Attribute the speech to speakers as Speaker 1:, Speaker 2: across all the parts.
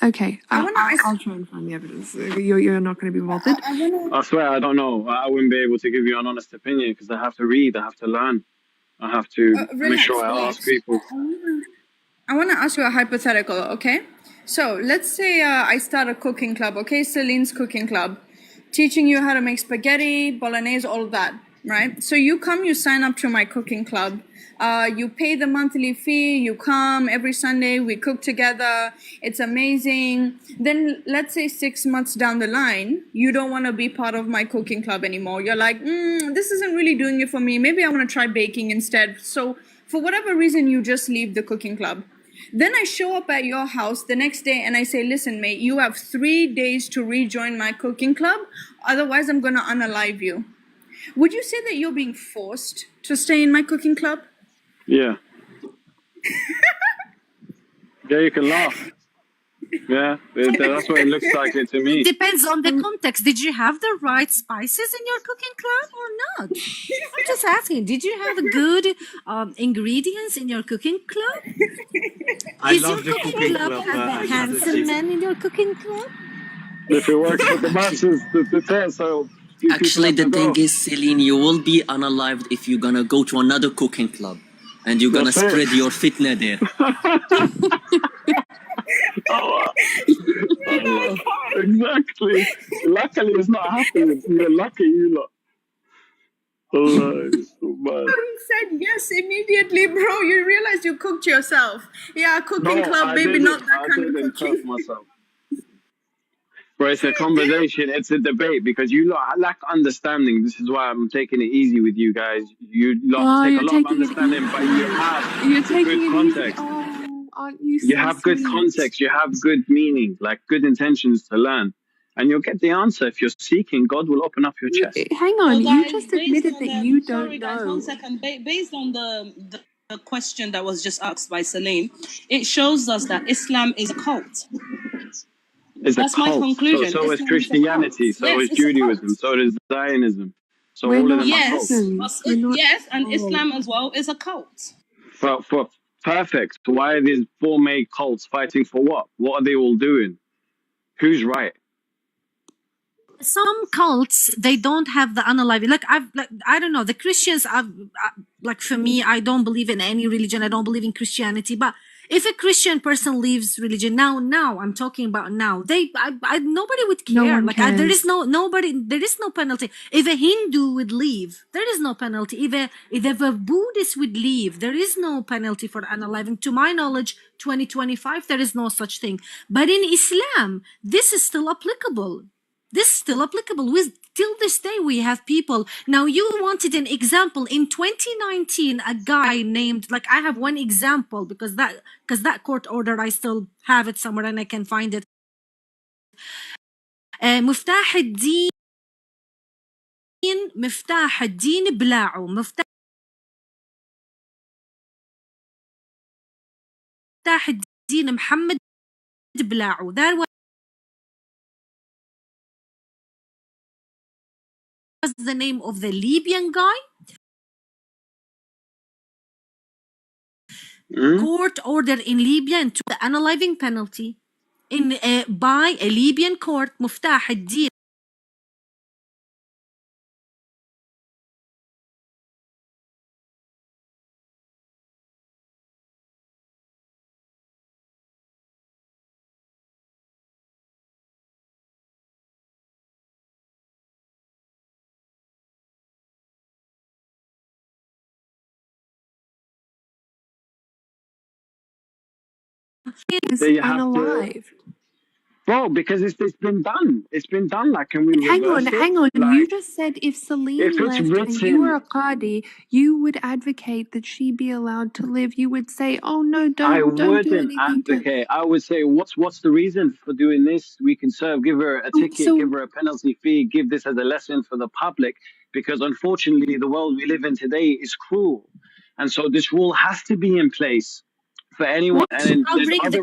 Speaker 1: Okay,
Speaker 2: I'll
Speaker 1: try and find the evidence. You're not going to be bothered.
Speaker 3: I swear, I don't know. I wouldn't be able to give you an honest opinion because I have to read, I have to learn, I have to make sure I ask people.
Speaker 2: I want to ask you a hypothetical, okay? So let's say I start a cooking club, okay? Celine's cooking club, teaching you how to make spaghetti, bolognese, all of that, right? So you come, you sign up to my cooking club. You pay the monthly fee, you come every Sunday, we cook together, it's amazing. Then let's say 6 months down the line, you don't want to be part of my cooking club anymore. You're like, this isn't really doing it for me. Maybe I want to try baking instead. So for whatever reason, you just leave the cooking club. Then I show up at your house the next day and I say, listen, mate, you have 3 days to rejoin my cooking club. Otherwise, I'm going to unalive you. Would you say that you're being forced to stay in my cooking club?
Speaker 3: Yeah. Yeah, you can laugh. Yeah, that's what it looks like it to me.
Speaker 4: It depends on the context. Did you have the right spices in your cooking club or not? I'm just asking. Did you have good ingredients in your cooking club? Is your cooking club have a handsome man in your cooking club?
Speaker 3: If it works for the masses, so...
Speaker 5: Actually, the thing is, Celine, you will be unalived if you're gonna go to another cooking club and you're gonna spread your fitna there.
Speaker 3: Exactly. Luckily, it's not happening. You're lucky, you lot. Allah, it's so bad.
Speaker 2: You said yes immediately, bro. You realized you cooked yourself. Yeah, cooking club, maybe not that kind of cooking.
Speaker 3: Myself. But it's a conversation, it's a debate, because you lot lack understanding. This is why I'm taking it easy with you guys. You lot take a lot of understanding, but you have good context.
Speaker 1: Aren't you so
Speaker 3: you have good context, you have good meaning, like good intentions to learn. And you'll get the answer. If you're seeking, God will open up your chest.
Speaker 1: Hang on, you just admitted that you don't know.
Speaker 6: Guys, 1 second. Based on the question that was just asked by Salim, it shows us that Islam is a cult.
Speaker 3: That's my conclusion. So is Christianity, so is Judaism, so is Zionism. So all of them are cults.
Speaker 6: Yes, and Islam as well is a cult.
Speaker 3: For perfect. Why are these 4 made cults fighting for what? What are they all doing? Who's right?
Speaker 4: Some cults, they don't have the unaliving. I don't know. The Christians, like for me, I don't believe in any religion. I don't believe in Christianity. But if a Christian person leaves religion now, I'm talking about now. Nobody would care. There is no penalty. If a Hindu would leave, there is no penalty. If a Buddhist would leave, there is no penalty for unaliving. To my knowledge, 2025, there is no such thing. But in Islam, this is still applicable. Till this day, we have people. Now, you wanted an example. In 2019, a guy named, I have one example because that court order, I still have it somewhere and I can find it. مفتاح الدين بلاعو. مفتاح الدين محمد بلاعو. That was the name of the Libyan guy. Court order in Libya into the unaliving penalty by a Libyan court. مفتاح الدين
Speaker 1: is unalived.
Speaker 3: Bro, because it's been done. It's been done. Can we reverse it?
Speaker 1: Hang on. You just said if Celine left and you were a Qadi, you would advocate that she be allowed to live. You would say, oh no, don't do anything.
Speaker 3: Advocate. I would say, what's the reason for doing this? We can serve, give her a ticket, give her a penalty fee, give this as a lesson for the public, because unfortunately the world we live in today is cruel. And so this rule has to be in place for anyone. And
Speaker 4: I'll bring the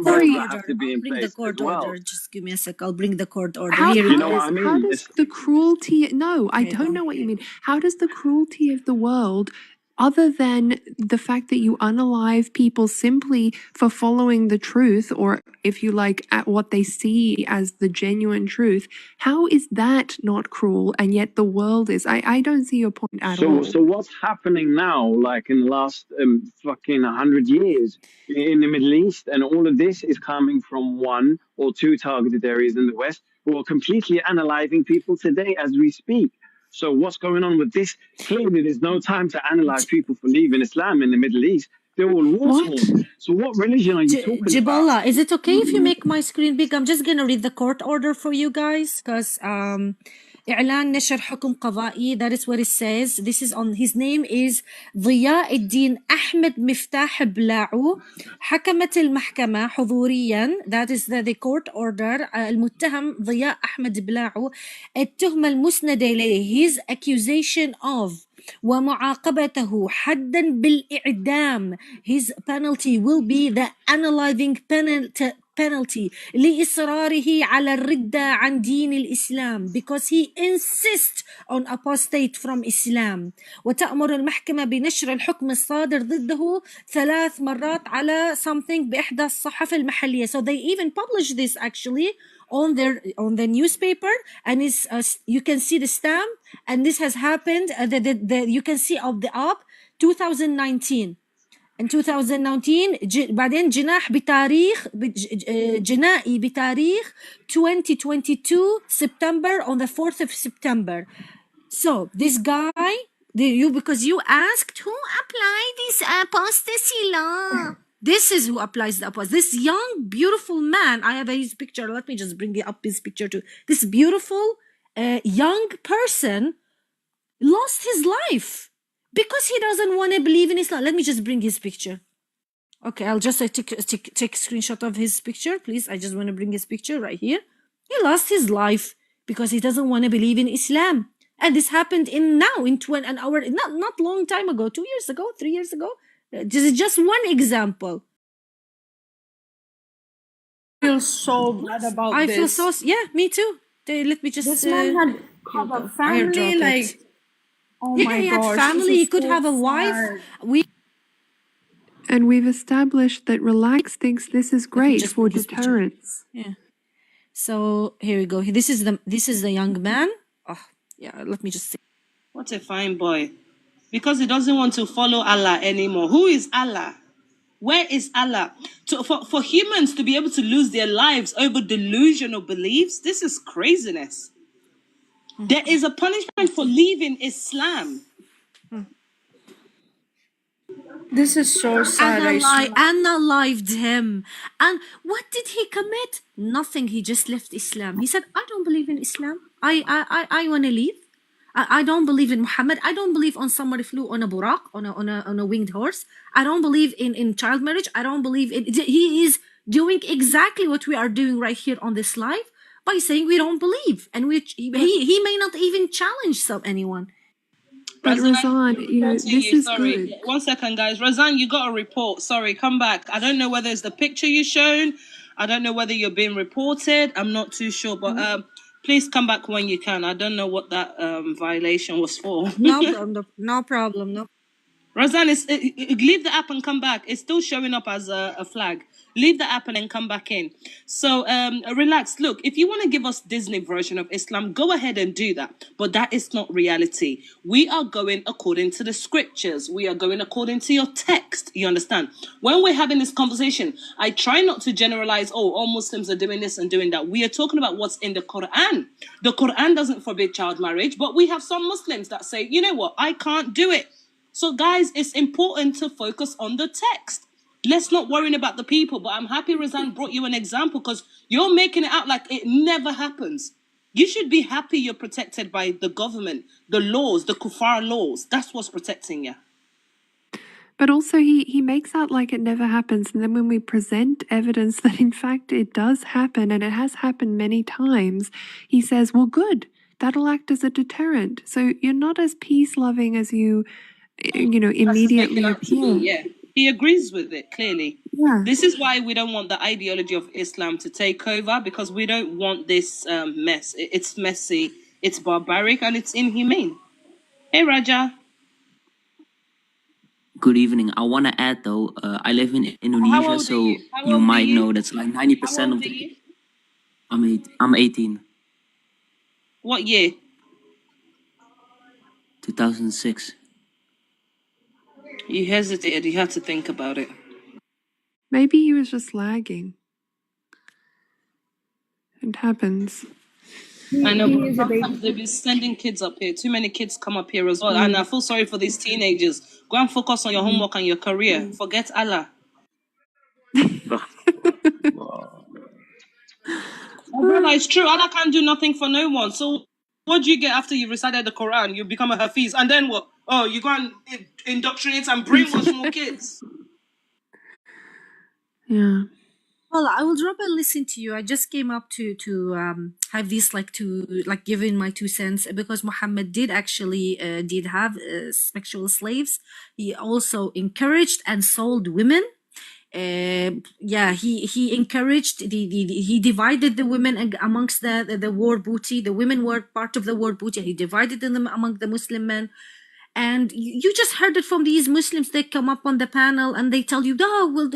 Speaker 4: court
Speaker 3: order.
Speaker 4: Just give me a sec. I'll bring the court order.
Speaker 1: How does the cruelty... No, I don't know what you mean. How does the cruelty of the world other than the fact that you unalive people simply for following the truth, or if you like, at what they see as the genuine truth, how is that not cruel? And yet the world is. I don't see your point at all.
Speaker 3: So what's happening now, like in the last fucking 100 years in the Middle East, and all of this is coming from one or two targeted areas in the West who are completely analyzing people today as we speak. So what's going on with this? Clearly, there's no time to analyze people for leaving Islam in the Middle East. They're all war-torn. So what religion are you talking
Speaker 4: Jibala,
Speaker 3: about?
Speaker 4: is it okay if you make my screen big? I'm just going to read the court order for you guys because إعلان نشر حكم قضائي, that is what it says. This is on, his name is ضياء الدين أحمد مفتاح بلاعو. حكمت المحكمة حضوريا, that is the court order. المتهم ضياء أحمد بلاعو التهمة المسندة إليه, his accusation of ومعاقبته حدا بالإعدام, his penalty will be the unliving penalty لإصراره على الردة عن دين الإسلام, because he insists on apostate from Islam. وتأمر المحكمة بنشر الحكم الصادر ضده 3 مرات على something بإحدى الصحف المحلية. So they even publish this actually on the newspaper, and is you can see the stamp, and this has happened. You can see of the op 2019. In 2019 بعدين جناح بتاريخ جنائي بتاريخ 2022 September, on the 4th of September. So this guy, because you asked who applied this apostasy law. This is who applies the apostasy. This young, beautiful man. I have his picture. Let me just bring up his picture too. This beautiful young person lost his life because he doesn't want to believe in Islam. Let me just bring his picture. Okay, I'll just take a screenshot of his picture, please. I just want to bring his picture right here. He lost his life because he doesn't want to believe in Islam. And this happened in an hour, not long time ago, 2 years ago, 3 years ago. This is just one example.
Speaker 2: I feel so bad about this.
Speaker 4: I feel so, yeah, me too. Let me just.
Speaker 2: This man had a family, like, oh my
Speaker 4: he had
Speaker 2: gosh,
Speaker 4: family. He could have a wife.
Speaker 1: And we've established that Relax thinks this is great for deterrence.
Speaker 4: Yeah. So here we go. This is the young man. Oh, yeah. Let me just see.
Speaker 6: What a fine boy. Because he doesn't want to follow Allah anymore. Who is Allah? Where is Allah? For humans to be able to lose their lives over delusional beliefs, this is craziness. There is a punishment for leaving Islam.
Speaker 2: This is so sad.
Speaker 4: Unalived him. And what did he commit? Nothing. He just left Islam. He said, I don't believe in Islam. I want to leave. I don't believe in Muhammad. I don't believe on somebody flew on a buraq, on a winged horse. I don't believe in child marriage. I don't believe in. He is doing exactly what we are doing right here on this live by saying we don't believe, and he may not even challenge anyone.
Speaker 1: But Razan, this is good.
Speaker 6: 1 second, guys. Razan, you got a report. Sorry, come back. I don't know whether it's the picture you shown. I don't know whether you're being reported. I'm not too sure, but please come back when you can. I don't know what that violation was for.
Speaker 4: No problem.
Speaker 6: Razan, leave the app and come back. It's still showing up as a flag. Leave the app and then come back in. So relax. Look, if you want to give us Disney version of Islam, go ahead and do that. But that is not reality. We are going according to the scriptures. We are going according to your text. You understand? When we're having this conversation, I try not to generalize, all Muslims are doing this and doing that. We are talking about what's in the Quran. The Quran doesn't forbid child marriage, but we have some Muslims that say, you know what, I can't do it. So guys, it's important to focus on the text. Let's not worry about the people. But I'm happy Razan brought you an example because you're making it out like it never happens. You should be happy you're protected by the government, the laws, the kuffar laws. That's what's protecting you.
Speaker 1: But also he makes out like it never happens. And then when we present evidence that in fact it does happen, and it has happened many times, he says, well, good, that'll act as a deterrent. So you're not as peace-loving as you immediately appear.
Speaker 6: Yeah. He agrees with it, clearly.
Speaker 1: Yeah.
Speaker 6: This is why we don't want the ideology of Islam to take over, because we don't want this mess. It's messy, it's barbaric, and it's inhumane. Hey, Raja.
Speaker 5: Good evening. I want to add though, I live in Indonesia, so you might know that's like 90% of the. I'm 18.
Speaker 6: What year?
Speaker 5: 2006.
Speaker 6: You hesitated. You had to think about it.
Speaker 1: Maybe he was just lagging. It happens.
Speaker 6: I know, but sometimes they've been sending kids up here. Too many kids come up here as well. And I feel sorry for these teenagers. Go and focus on your homework and your career. Forget Allah. Oh, brother, it's true. Allah can't do nothing for no one. So what do you get after you recited the Quran? You become a Hafiz. And then what? Oh, you go and indoctrinate and brainwash more kids.
Speaker 1: Yeah.
Speaker 4: Well, I will drop and listen to you. I just came up to have this to give in my 2 cents, because Muhammad did actually did have sexual slaves. He also encouraged and sold women. Yeah, he encouraged he divided the women amongst the war booty. The women were part of the war booty. He divided them among the Muslim men. And you just heard it from these Muslims. They come up on the panel and they tell you, no, well,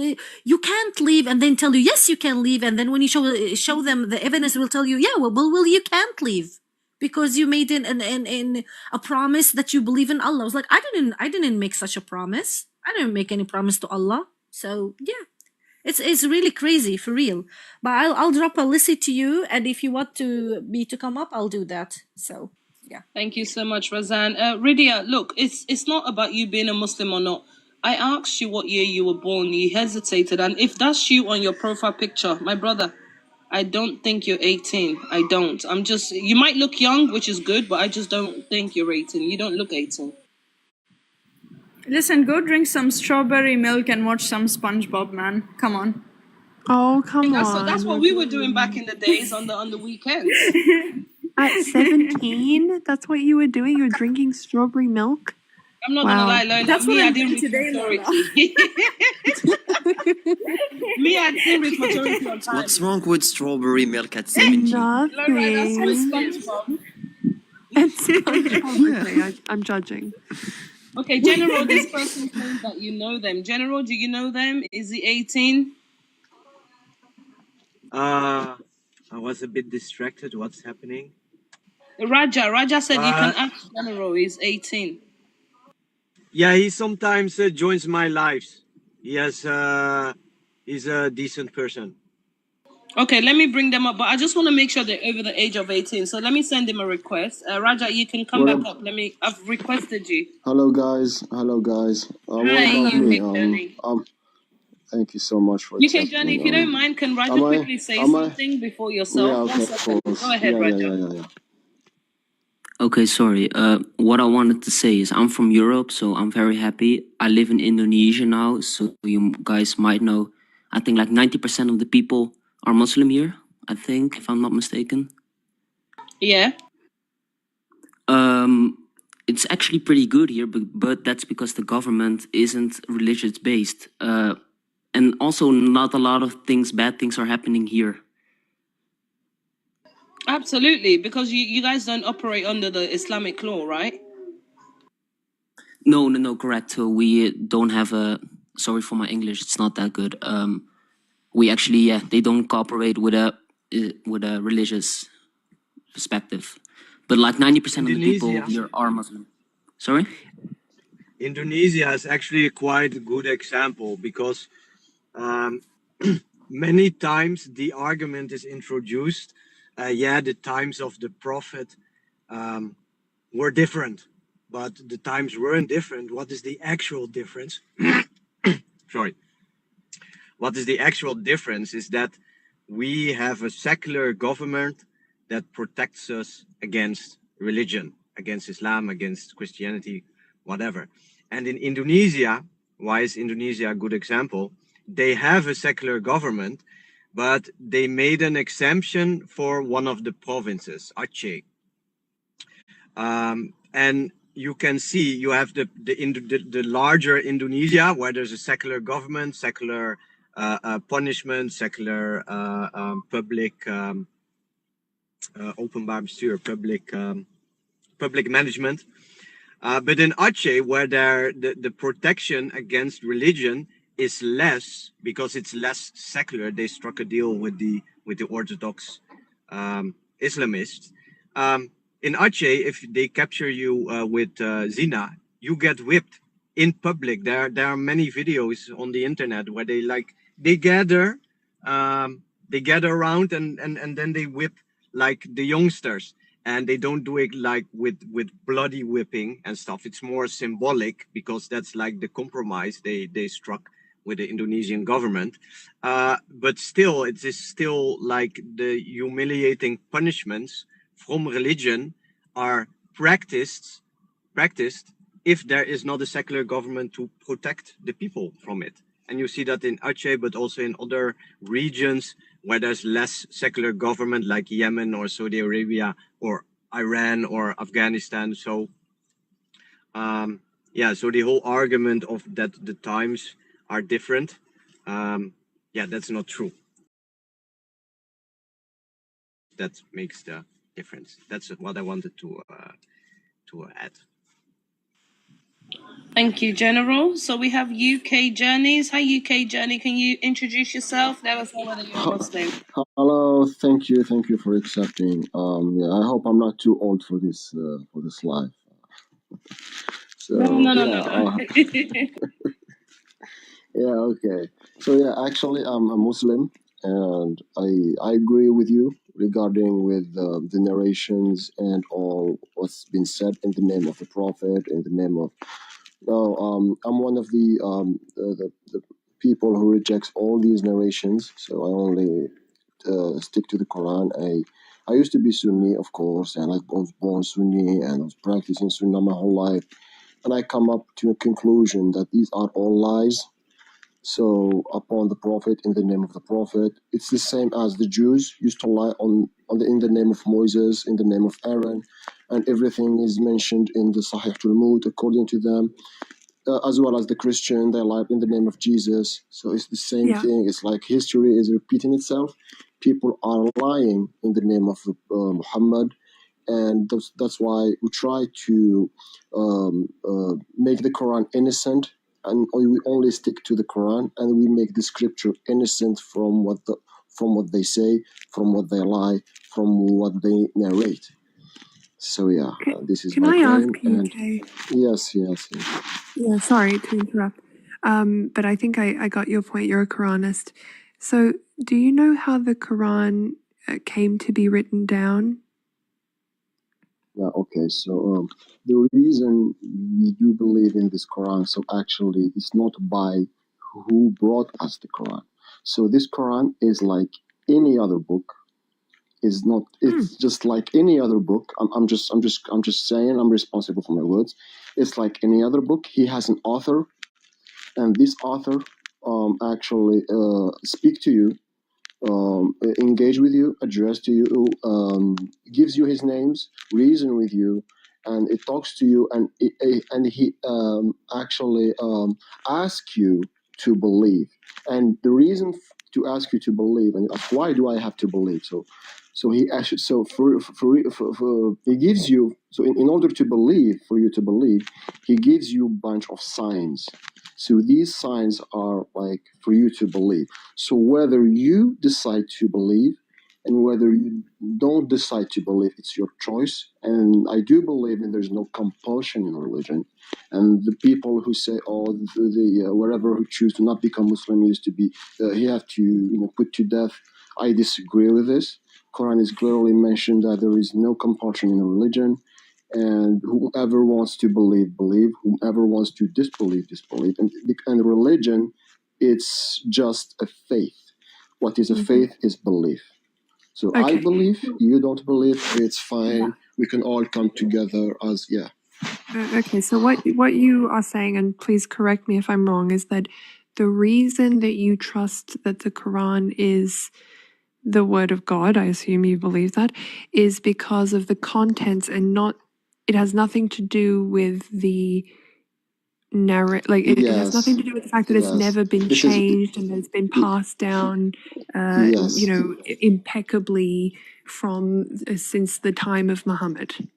Speaker 4: you can't leave, and then tell you, yes, you can leave. And then when you show them the evidence, will tell you, yeah, well, you can't leave because you made a promise that you believe in Allah. I was like, I didn't make such a promise. I didn't make any promise to Allah. So yeah, it's really crazy for real. But I'll drop a listen to you, and if you want me to come up, I'll do that. So. Yeah.
Speaker 6: Thank you so much, Razan. Ridia, look, it's not about you being a Muslim or not. I asked you what year you were born. You hesitated. And if that's you on your profile picture, my brother, I don't think you're 18. I don't. You might look young, which is good, but I just don't think you're 18. You don't look 18.
Speaker 2: Listen, go drink some strawberry milk and watch some SpongeBob, man. Come on.
Speaker 1: Oh, come on.
Speaker 6: That's what we were doing back in the days on the weekends.
Speaker 1: At 17? That's what you were doing? You were drinking strawberry milk?
Speaker 6: I'm not gonna lie, Lola.
Speaker 2: That's what
Speaker 6: I
Speaker 2: I'm
Speaker 6: didn't
Speaker 2: doing
Speaker 6: read
Speaker 2: today, Lola.
Speaker 6: maturity. I didn't read maturity on time.
Speaker 5: What's wrong with strawberry milk at 17?
Speaker 1: Nothing.
Speaker 6: Lola, that's my SpongeBob.
Speaker 1: It's SpongeBob. Okay, I'm judging.
Speaker 6: Okay, General, this person claims that you know them. General, do you know them? Is he 18?
Speaker 7: I was a bit distracted. What's happening?
Speaker 6: Raja said you can ask General. He's 18.
Speaker 7: Yeah, he sometimes joins my lives. He's a decent person.
Speaker 6: Okay, let me bring them up, but I just want to make sure they're over the age of 18. So let me send him a request. Raja, you can come back up. I've requested you.
Speaker 8: Hello, guys. What about me? Thank you so much for
Speaker 6: UK Journey, if you don't mind, can Raja quickly say something before yourself?
Speaker 8: Yeah, okay, of course.
Speaker 6: Go ahead, Raja.
Speaker 8: Yeah.
Speaker 5: Okay, sorry. What I wanted to say is I'm from Europe, so I'm very happy. I live in Indonesia now, so you guys might know. I think like 90% of the people are Muslim here, I think, if I'm not mistaken.
Speaker 6: Yeah.
Speaker 5: It's actually pretty good here, but that's because the government isn't religious based. And also not a lot of bad things are happening here.
Speaker 6: Absolutely, because you guys don't operate under the Islamic law, right?
Speaker 5: No, correct. So we don't have sorry for my English, it's not that good. We actually, they don't cooperate with a religious perspective. But like 90% of the people here are Muslim. Sorry?
Speaker 7: Indonesia is actually quite a good example because many times the argument is introduced, the times of the Prophet were different, but the times weren't different. What is the actual difference? Sorry. What is the actual difference is that we have a secular government that protects us against religion, against Islam, against Christianity, whatever. And in Indonesia, why is Indonesia a good example? They have a secular government, but they made an exemption for one of the provinces, Aceh. And you can see you have the larger Indonesia where there's a secular government, secular punishment, secular public openbaar bestuur, public management. But in Aceh, where the protection against religion is less because it's less secular, they struck a deal with the Orthodox Islamists. In Aceh, if they capture you with zina, you get whipped in public. There are many videos on the internet where they gather around and then they whip like the youngsters, and they don't do it like with bloody whipping and stuff. It's more symbolic because that's like the compromise they struck with the Indonesian government. But still, it is still like the humiliating punishments from religion are practiced if there is not a secular government to protect the people from it. And you see that in Aceh, but also in other regions where there's less secular government, like Yemen or Saudi Arabia or Iran or Afghanistan. So, yeah, so the whole argument of that the times are different, yeah, that's not true. That makes the difference. That's what I wanted to add.
Speaker 6: Thank you, General. So we have UK Journeys. Hi, UK Journey. Can you introduce yourself? Let us know whether you're a Muslim.
Speaker 8: Hello, thank you for accepting. Yeah, I hope I'm not too old for this live. So
Speaker 6: No.
Speaker 8: yeah, okay. So yeah, actually, I'm a Muslim, and I agree with you regarding with the narrations and all what's been said in the name of the Prophet, in the name of. No, I'm one of the people who rejects all these narrations. So I only stick to the Quran. I used to be Sunni, of course, and I was born Sunni and I was practicing Sunnah my whole life. And I come up to a conclusion that these are all lies. So upon the Prophet, in the name of the Prophet, it's the same as the Jews used to lie in the name of Moses, in the name of Aaron, and everything is mentioned in the Sahih Talmud according to them. As well as the Christian, they lie in the name of Jesus. So it's the same thing. It's like history is repeating itself. People are lying in the name of Muhammad, and that's why we try to make the Quran innocent, and we only stick to the Quran, and we make the scripture innocent from what they say, from what they lie, from what they narrate. So yeah, this is my claim. And yes.
Speaker 1: Yeah, sorry to interrupt. But I think I got your point. You're a Quranist. So do you know how the Quran came to be written down?
Speaker 8: Yeah, okay. So the reason we do believe in this Quran, so actually it's not by who brought us the Quran. So this Quran is like any other book. Is not. It's just like any other book. I'm just saying. I'm responsible for my words. It's like any other book. He has an author, and this author actually speak to you, engage with you, address to you, gives you his names, reason with you, and it talks to you, and he actually asks you to believe. And the reason to ask you to believe, and why do I have to believe? So he actually, so for he gives you, so in order to believe, for you to believe, he gives you a bunch of signs. So these signs are like for you to believe. So whether you decide to believe and whether you don't decide to believe, it's your choice. And I do believe that there's no compulsion in religion. And the people who say, oh, wherever who choose to not become Muslim used to be, he have to put to death. I disagree with this. Quran is clearly mentioned that there is no compulsion in religion. And whoever wants to believe, believe. Whoever wants to disbelieve, disbelieve. And religion, it's just a faith. What is a faith is belief. So okay. I believe, you don't believe, it's fine. Yeah. We can all come together as, yeah.
Speaker 1: Okay, so what you are saying, and please correct me if I'm wrong, is that the reason that you trust that the Quran is the word of God, I assume you believe that, is because of the contents and not, it has nothing to do with the it has nothing to do with the fact that it's never been changed and that it's been passed down, impeccably from since the time of Muhammad.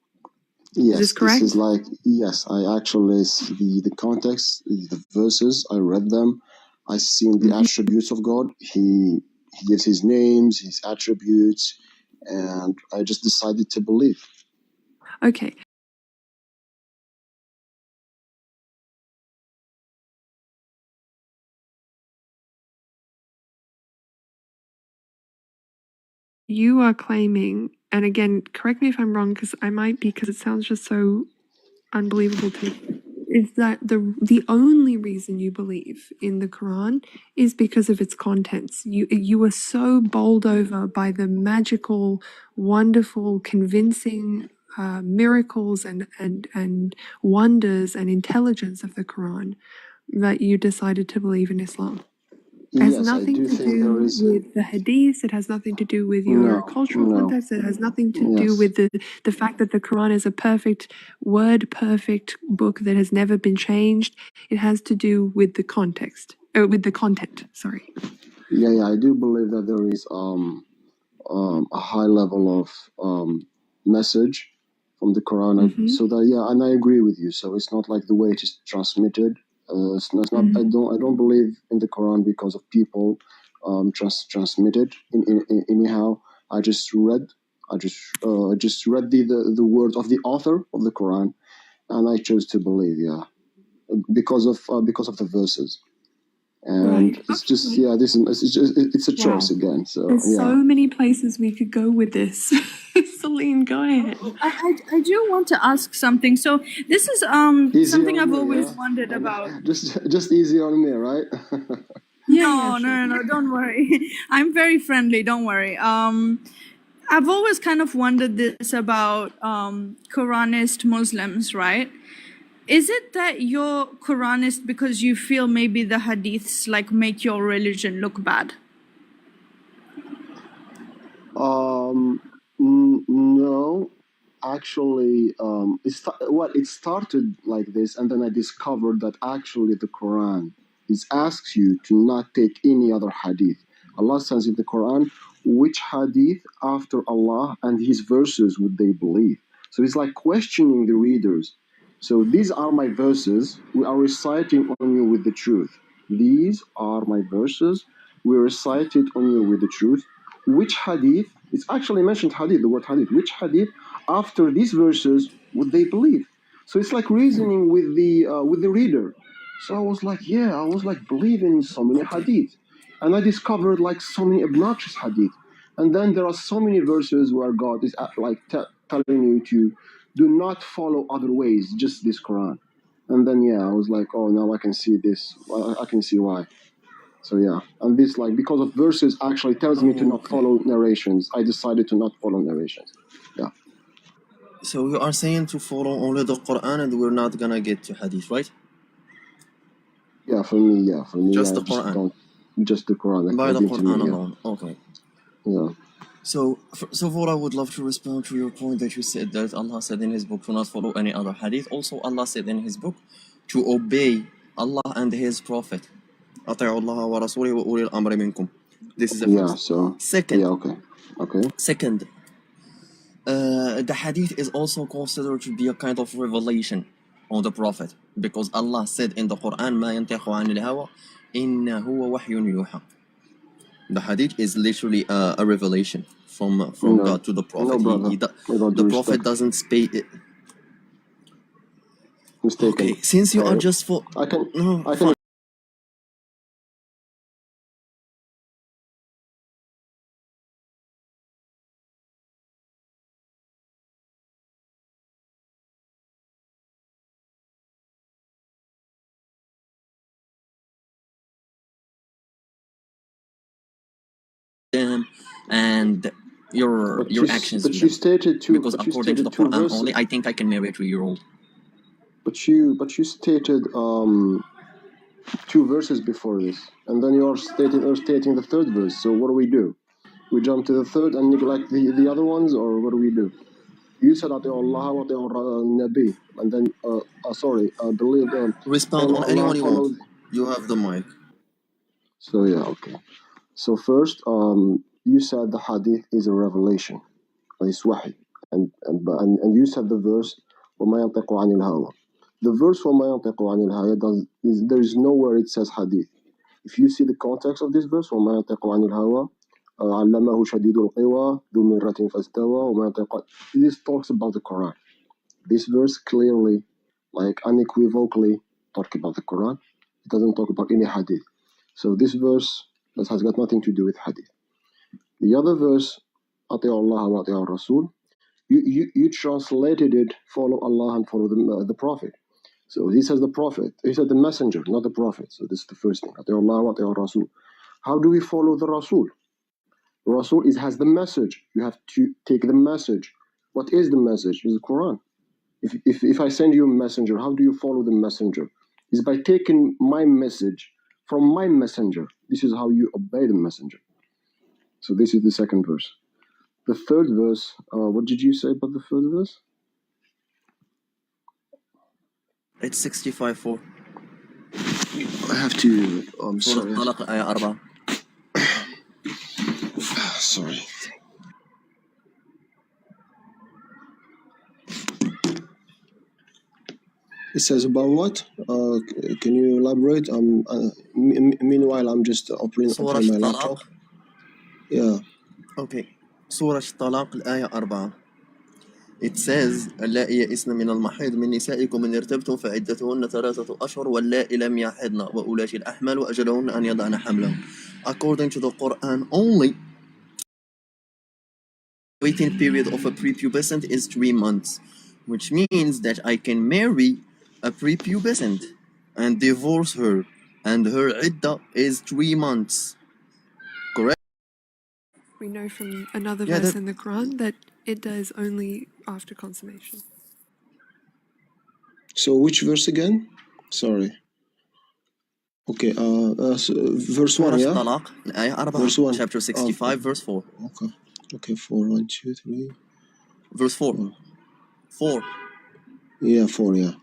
Speaker 8: Yes,
Speaker 1: Is this correct?
Speaker 8: This is like, yes, I actually see the context, the verses, I read them. I seen the attributes of God. He gives his names, his attributes, and I just decided to believe.
Speaker 1: Okay. You are claiming, and again, correct me if I'm wrong, because I might be, because it sounds just so unbelievable to me, is that the only reason you believe in the Quran is because of its contents. You were so bowled over by the magical, wonderful, convincing miracles and wonders and intelligence of the Quran that you decided to believe in Islam. It has
Speaker 8: Yes, I
Speaker 1: nothing
Speaker 8: do
Speaker 1: to
Speaker 8: think there
Speaker 1: do
Speaker 8: is.
Speaker 1: with the hadiths. It has nothing to do with your cultural
Speaker 8: No.
Speaker 1: context. It has nothing to do
Speaker 8: Yes.
Speaker 1: with the fact that the Quran is a perfect word, perfect book that has never been changed. It has to do with the context, with the content. Sorry.
Speaker 8: Yeah, I do believe that there is a high level of message from the Quran.
Speaker 1: Mm-hmm.
Speaker 8: So that, yeah, and I agree with you. So it's not like the way it is transmitted. It's not. I don't believe in the Quran because of people transmitted anyhow. I just read the words of the author of the Quran, and I chose to believe. Yeah, because of the verses. And
Speaker 1: Right.
Speaker 8: it's just, yeah, it's a choice again. So
Speaker 1: There's
Speaker 8: yeah.
Speaker 1: so many places we could go with this. Celine, go ahead.
Speaker 2: I do want to ask something. So this is
Speaker 8: Easy
Speaker 2: something
Speaker 8: on
Speaker 2: I've
Speaker 8: me,
Speaker 2: always
Speaker 8: yeah?
Speaker 2: wondered about.
Speaker 8: Just easy on me, right?
Speaker 2: No, don't worry. I'm very friendly. Don't worry. I've always kind of wondered this about Quranist Muslims, right? Is it that you're Quranist because you feel maybe the hadiths like make your religion look bad?
Speaker 8: No, actually, it started like this, and then I discovered that actually the Quran asks you to not take any other hadith. Allah says in the Quran, which hadith after Allah and His verses would they believe? So it's like questioning the readers. So these are my verses. We are reciting on you with the truth. These are my verses. We recite it on you with the truth. Which hadith? It's actually mentioned hadith, the word hadith. Which hadith after these verses would they believe? So it's like reasoning with the reader. So I was like, yeah, I was like believing in so many hadith, and I discovered like so many obnoxious hadith. And then there are so many verses where God is telling you to do not follow other ways, just this Quran. And then yeah, I was like, oh, now I can see this. I can see why. So yeah, and this like because of verses actually tells me to not follow narrations. I decided to not follow narrations. Yeah.
Speaker 9: So you are saying to follow only the Quran and we're not gonna get to hadith, right?
Speaker 8: Yeah, for me,
Speaker 9: Just
Speaker 8: I
Speaker 9: the
Speaker 8: just
Speaker 9: Quran.
Speaker 8: don't, just the Quran
Speaker 9: By the
Speaker 8: according to
Speaker 9: Quran
Speaker 8: me.
Speaker 9: alone. Okay.
Speaker 8: Yeah.
Speaker 9: So first of all, I would love to respond to your point that you said that Allah said in His book to not follow any other hadith. Also, Allah said in His book to obey Allah and His Prophet. أطيعوا الله ورسوله وأولي الأمر منكم. This is the
Speaker 8: Yeah.
Speaker 9: first.
Speaker 8: So.
Speaker 9: Second.
Speaker 8: Yeah. Okay. Okay.
Speaker 9: Second. The hadith is also considered to be a kind of revelation on the Prophet because Allah said in the Quran ما ينطق عن الهوى إن هو وحي يوحى. The hadith is literally a revelation from God to the Prophet.
Speaker 8: No, brother.
Speaker 9: The Prophet doesn't speak it.
Speaker 8: Mistaken.
Speaker 9: Okay, since you are just for
Speaker 8: I can.
Speaker 9: them and your actions.
Speaker 8: But you stated two.
Speaker 9: Because according to the Quran
Speaker 8: verses.
Speaker 9: only, I think I can marry a 3-year-old.
Speaker 8: But you stated two verses before this, and then you are stating the third verse. So what do we do? We jump to the third and neglect the other ones, or what do we do? You said Allah wa Nabi, and then believe.
Speaker 9: Respond on anyone you want. You have the mic.
Speaker 8: So yeah, okay. So first, you said the hadith is a revelation, it's wahi, and you said the verse وَمَا يَنْطِقُ عَنِ الْهَوَى. The verse وَمَا يَنْطِقُ عَنِ الْهَوَى there is nowhere it says hadith. If you see the context of this verse, وَمَا يَنْطِقُ عَنِ الْهَوَى عَلَّمَهُ شَدِيدُ الْقِوَى ذُو مِرَّةٍ فَاسْتَوَى وَمَا يَنْطِقُ. This talks about the Quran. This verse clearly, like unequivocally, talk about the Quran. It doesn't talk about any hadith. So this verse that has got nothing to do with hadith. The other verse, أطيعوا الله وأطيعوا الرسول, you translated it, follow Allah and follow the Prophet. So he says the Prophet, he said the messenger, not the Prophet. So this is the first thing. أطيعوا الله وأطيعوا الرسول. How do we follow the Rasul? The Rasul has the message. You have to take the message. What is the message? It's the Quran. If I send you a messenger, how do you follow the messenger? It's by taking my message from my messenger. This is how you obey the messenger. So this is the second verse. The third verse, what did you say about the third verse?
Speaker 9: It's 65:4.
Speaker 8: I have to, sorry.
Speaker 9: طلاق الآية 4.
Speaker 8: Sorry. It says about what? Can you elaborate? Meanwhile, I'm just opening my laptop. Yeah.
Speaker 9: Okay. سورة الطلاق الآية 4. It says اللائي يئسن من المحيض من نسائكم إن ارتبتم فعدتهن 3 أشهر واللائي لم يحضن وأولات الأحمال وأجلهن أن يضعن حملهن. According to the Quran, only waiting period of a prepubescent is 3 months, which means that I can marry a prepubescent and divorce her, and her iddah is 3 months. Correct?
Speaker 1: We know from another verse in the Quran that iddah is only after consummation.
Speaker 8: So which verse again? Sorry. Okay, so verse 1, yeah? Verse 1.
Speaker 9: Chapter 65, verse 4.
Speaker 8: Okay, 4, 1, 2, 3.
Speaker 9: Verse 4. 4.
Speaker 8: Yeah, 4, yeah.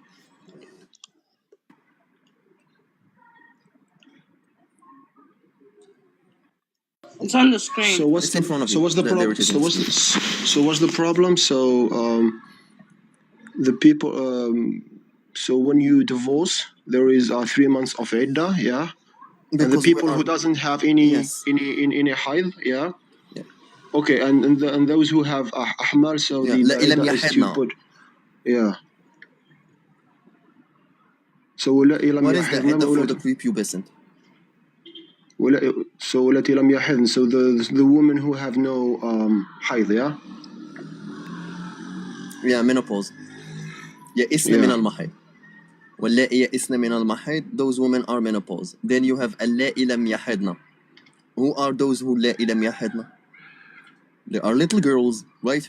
Speaker 6: It's on the screen.
Speaker 8: So what's the problem? So what's the problem? So the people. So when you divorce, there is 3 months of iddah, yeah. Because and the people who doesn't have any hayd, yeah. Okay, and those who have ahmal, so the iddah is to put, yeah. So
Speaker 9: what is the iddah for the prepubescent?
Speaker 8: So التي لم يحضن, so the women who have no hayd, yeah.
Speaker 9: Yeah, menopause. يئسن من المحيض. واللائي يئسن من المحيض, those women are menopause. Then you have اللائي لم يحضن. Who are those who لائي لم يحضن? They are little girls, right?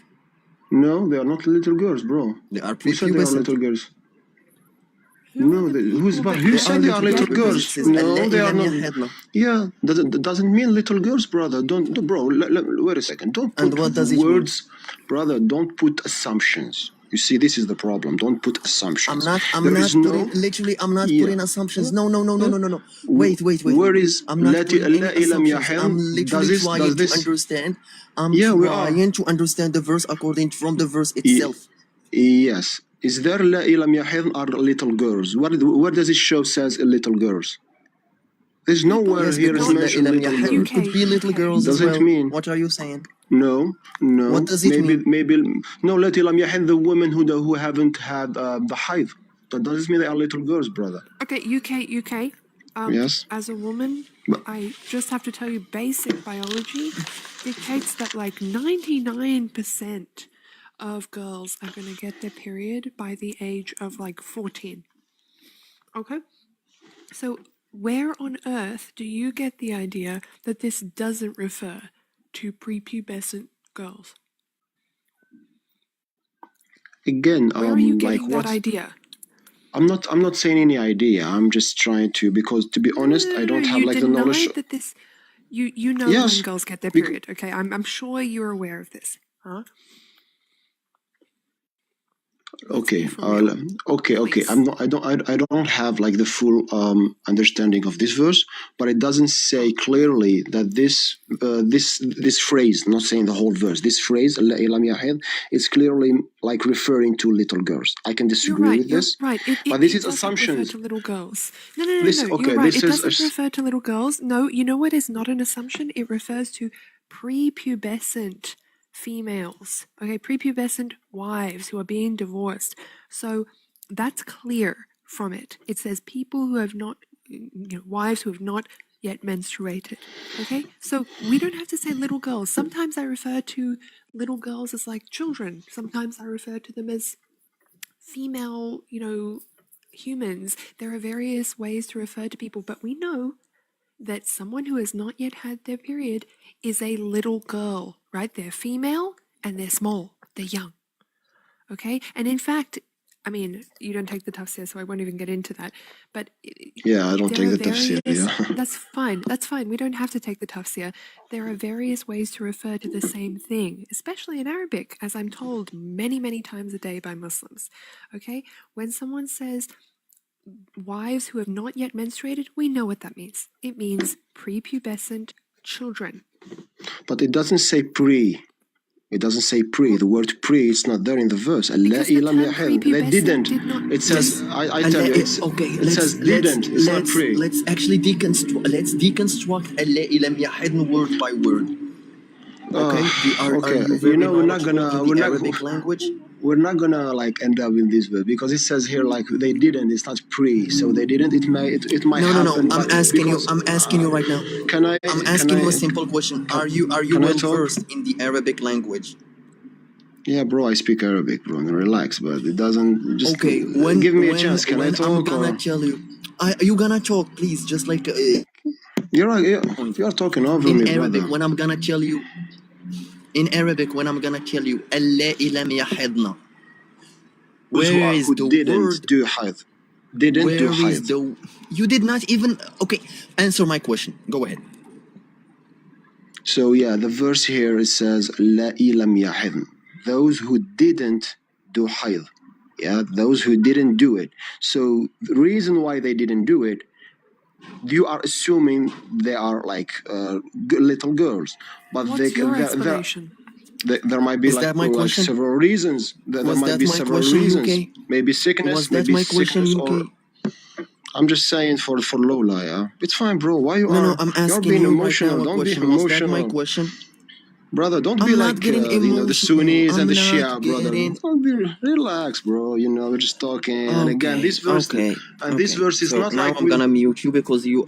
Speaker 8: No, they are not little girls, bro.
Speaker 9: They are
Speaker 8: prepubescent. Who said they are little girls? No, who said they are little girls? No, they are not. Yeah, that doesn't mean little girls, brother. Bro, wait a second. Don't put words, brother. Don't put assumptions. You see, this is the problem. Don't put assumptions.
Speaker 9: I'm not putting assumptions. No. Wait.
Speaker 8: Where is
Speaker 9: I'm not putting any assumptions. I'm literally trying to understand. I'm trying to understand the verse according from the verse itself.
Speaker 8: Yes. Is there اللائي لم يحضن are little girls? Where does it show says little girls? There's nowhere here is mentioned little girls.
Speaker 9: Could be little girls as well. Mean? What are you saying?
Speaker 8: No.
Speaker 9: What does it mean?
Speaker 8: Maybe no. اللائي لم يحضن, the women who haven't had the hayd. That doesn't mean they are little girls, brother.
Speaker 1: Okay, UK.
Speaker 8: Yes.
Speaker 1: As a woman, I just have to tell you, basic biology dictates that like 99% of girls are going to get their period by the age of like 14. Okay? So where on earth do you get the idea that this doesn't refer to prepubescent girls?
Speaker 8: Again,
Speaker 1: where are you getting that idea?
Speaker 8: I'm not saying any idea. I'm just trying to, because to be honest, I don't have like the knowledge.
Speaker 1: That this, you know when girls get their period. Okay, I'm sure you're aware of this, huh?
Speaker 8: Okay. Okay. I'm not. I don't have like the full understanding of this verse, but it doesn't say clearly that this phrase, not saying the whole verse, this phrase "Lam yahid" is clearly like referring to little girls. I can disagree with this,
Speaker 1: You're right.
Speaker 8: but this is
Speaker 1: doesn't
Speaker 8: assumptions.
Speaker 1: refer to little girls. No.
Speaker 8: Okay,
Speaker 1: You're right.
Speaker 8: this
Speaker 1: It
Speaker 8: is
Speaker 1: doesn't refer to little girls. No, you know what is not an assumption? It refers to prepubescent females. Okay, prepubescent wives who are being divorced. So that's clear from it. It says people who have not, wives who have not yet menstruated. Okay, so we don't have to say little girls. Sometimes I refer to little girls as like children. Sometimes I refer to them as female, humans. There are various ways to refer to people, but we know that someone who has not yet had their period is a little girl, right? They're female and they're small, they're young. Okay, and in fact, I mean, you don't take the tafsir, so I won't even get into that. But
Speaker 8: yeah, I don't take the tafsir. Yeah,
Speaker 1: that's fine. That's fine. We don't have to take the tafsir. There are various ways to refer to the same thing, especially in Arabic, as I'm told many, many times a day by Muslims. Okay, when someone says wives who have not yet menstruated, we know what that means. It means prepubescent children.
Speaker 8: but it doesn't say pre. It doesn't say pre. The word pre is not there in the verse. They didn't. It says, I tell you,
Speaker 9: okay.
Speaker 8: It says didn't. It's not pre.
Speaker 9: Let's actually deconstruct اللائي لم يحضن word by word. Okay.
Speaker 8: Okay.
Speaker 9: Are you very
Speaker 8: we're not gonna.
Speaker 9: in the Arabic language?
Speaker 8: We're not gonna like end up in this verse because it says here like they didn't. It's not pre. So they didn't. It might happen.
Speaker 9: No. I'm asking you right now. I'm asking you a simple question. Are you well versed in the Arabic language?
Speaker 8: Yeah, bro, I speak Arabic, bro. Relax, but it doesn't just. Okay, give me a chance. Can I talk?
Speaker 9: I'm gonna tell you. You gonna talk, please? Just like.
Speaker 8: You're talking over me,
Speaker 9: Arabic,
Speaker 8: brother.
Speaker 9: when I'm gonna tell you. In Arabic, when I'm gonna tell you, اللائي لم يحضن. Where is the word?
Speaker 8: Do haid. Didn't do haid.
Speaker 9: You did not even. Okay, answer my question. Go ahead.
Speaker 8: So yeah, the verse here it says اللائي لم يحضن. Those who didn't do haid. Yeah, those who didn't do it. So the reason why they didn't do it, you are assuming they are like little girls, but
Speaker 1: what's your explanation?
Speaker 8: There might be several reasons. There might be several reasons. Maybe sickness. Maybe sickness or. I'm just saying for Lola, yeah. It's fine, bro. Why you are?
Speaker 9: I'm asking
Speaker 8: you're being emotional.
Speaker 9: Right now,
Speaker 8: don't be emotional.
Speaker 9: Was that my question?
Speaker 8: Brother, don't be like the Sunnis and the Shia, brother. Don't be relax, bro. We're just talking. And again, this verse, this verse is not
Speaker 9: now
Speaker 8: like.
Speaker 9: I'm gonna mute you because you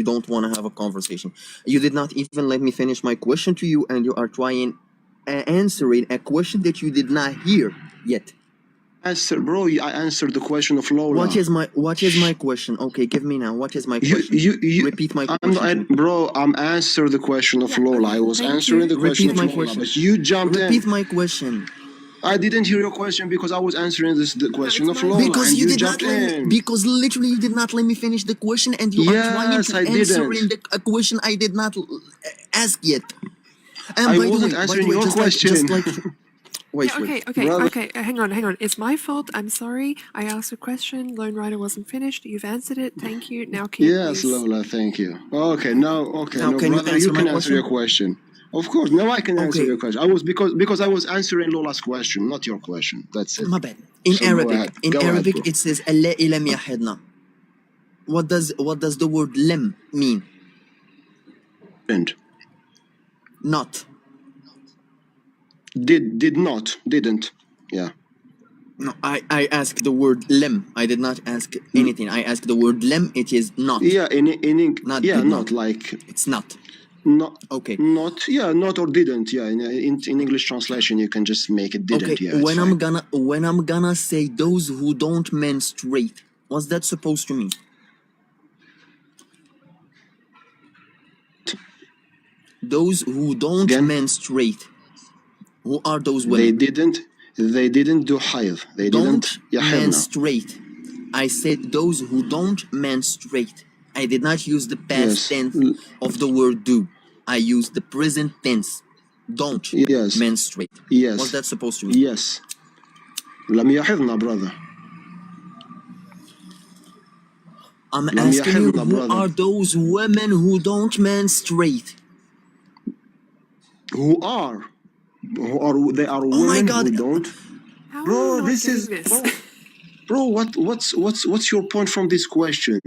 Speaker 9: don't want to have a conversation. You did not even let me finish my question to you, and you are trying answering a question that you did not hear yet.
Speaker 8: Bro, I answered the question of Lola.
Speaker 9: What is my question? Okay, give me now. What is my question?
Speaker 8: You
Speaker 9: repeat my question.
Speaker 8: Bro, I'm answering the question of Lola. I was answering the question of Lola, but you jumped in.
Speaker 9: Repeat my question.
Speaker 8: I didn't hear your question because I was answering the question of Lola.
Speaker 9: Because
Speaker 8: and you jumped in.
Speaker 9: Because literally you did not let me finish the question, and you are trying to answer a question I did not ask yet. And
Speaker 8: I wasn't answering your question.
Speaker 1: Wait. Okay. Hang on. It's my fault. I'm sorry. I asked a question. Lone Rider wasn't finished. You've answered it. Thank you. Now can you
Speaker 8: Yes,
Speaker 1: please...
Speaker 8: Lola. Thank you. Okay. Now, brother, you can answer your question. Of course. Now I can answer your question. I was because I was answering Lola's question, not your question. That's it.
Speaker 9: My bad. In Arabic, it says اللائي لم يحضن. What does the word lem mean? Not.
Speaker 8: Didn't. Yeah.
Speaker 9: No, I asked the word lem. I did not ask anything. I asked the word lem. It is not.
Speaker 8: Yeah, not like
Speaker 9: it's not.
Speaker 8: Not
Speaker 9: okay.
Speaker 8: Not not or didn't. Yeah, in English translation you can just make it didn't.
Speaker 9: Okay.
Speaker 8: Yeah.
Speaker 9: When I'm gonna say those who don't menstruate, what's that supposed to mean? Those who don't menstruate. Who are those women?
Speaker 8: They didn't do hayd. They
Speaker 9: don't
Speaker 8: didn't
Speaker 9: menstruate. I said those who don't menstruate. I did not use the past tense of the word do. I used the present tense. Don't menstruate.
Speaker 8: Yes.
Speaker 9: What's that supposed to mean?
Speaker 8: Yes. لم يحضنا brother.
Speaker 9: I'm
Speaker 8: لم
Speaker 9: asking you,
Speaker 8: يحضنا
Speaker 9: who
Speaker 8: brother.
Speaker 9: are those women who don't menstruate?
Speaker 8: Who are they are
Speaker 9: Oh my
Speaker 8: women
Speaker 9: God.
Speaker 8: who don't.
Speaker 1: How are
Speaker 8: Bro,
Speaker 1: you not
Speaker 8: this
Speaker 1: getting
Speaker 8: is
Speaker 1: this?
Speaker 8: bro. What's your point from this question?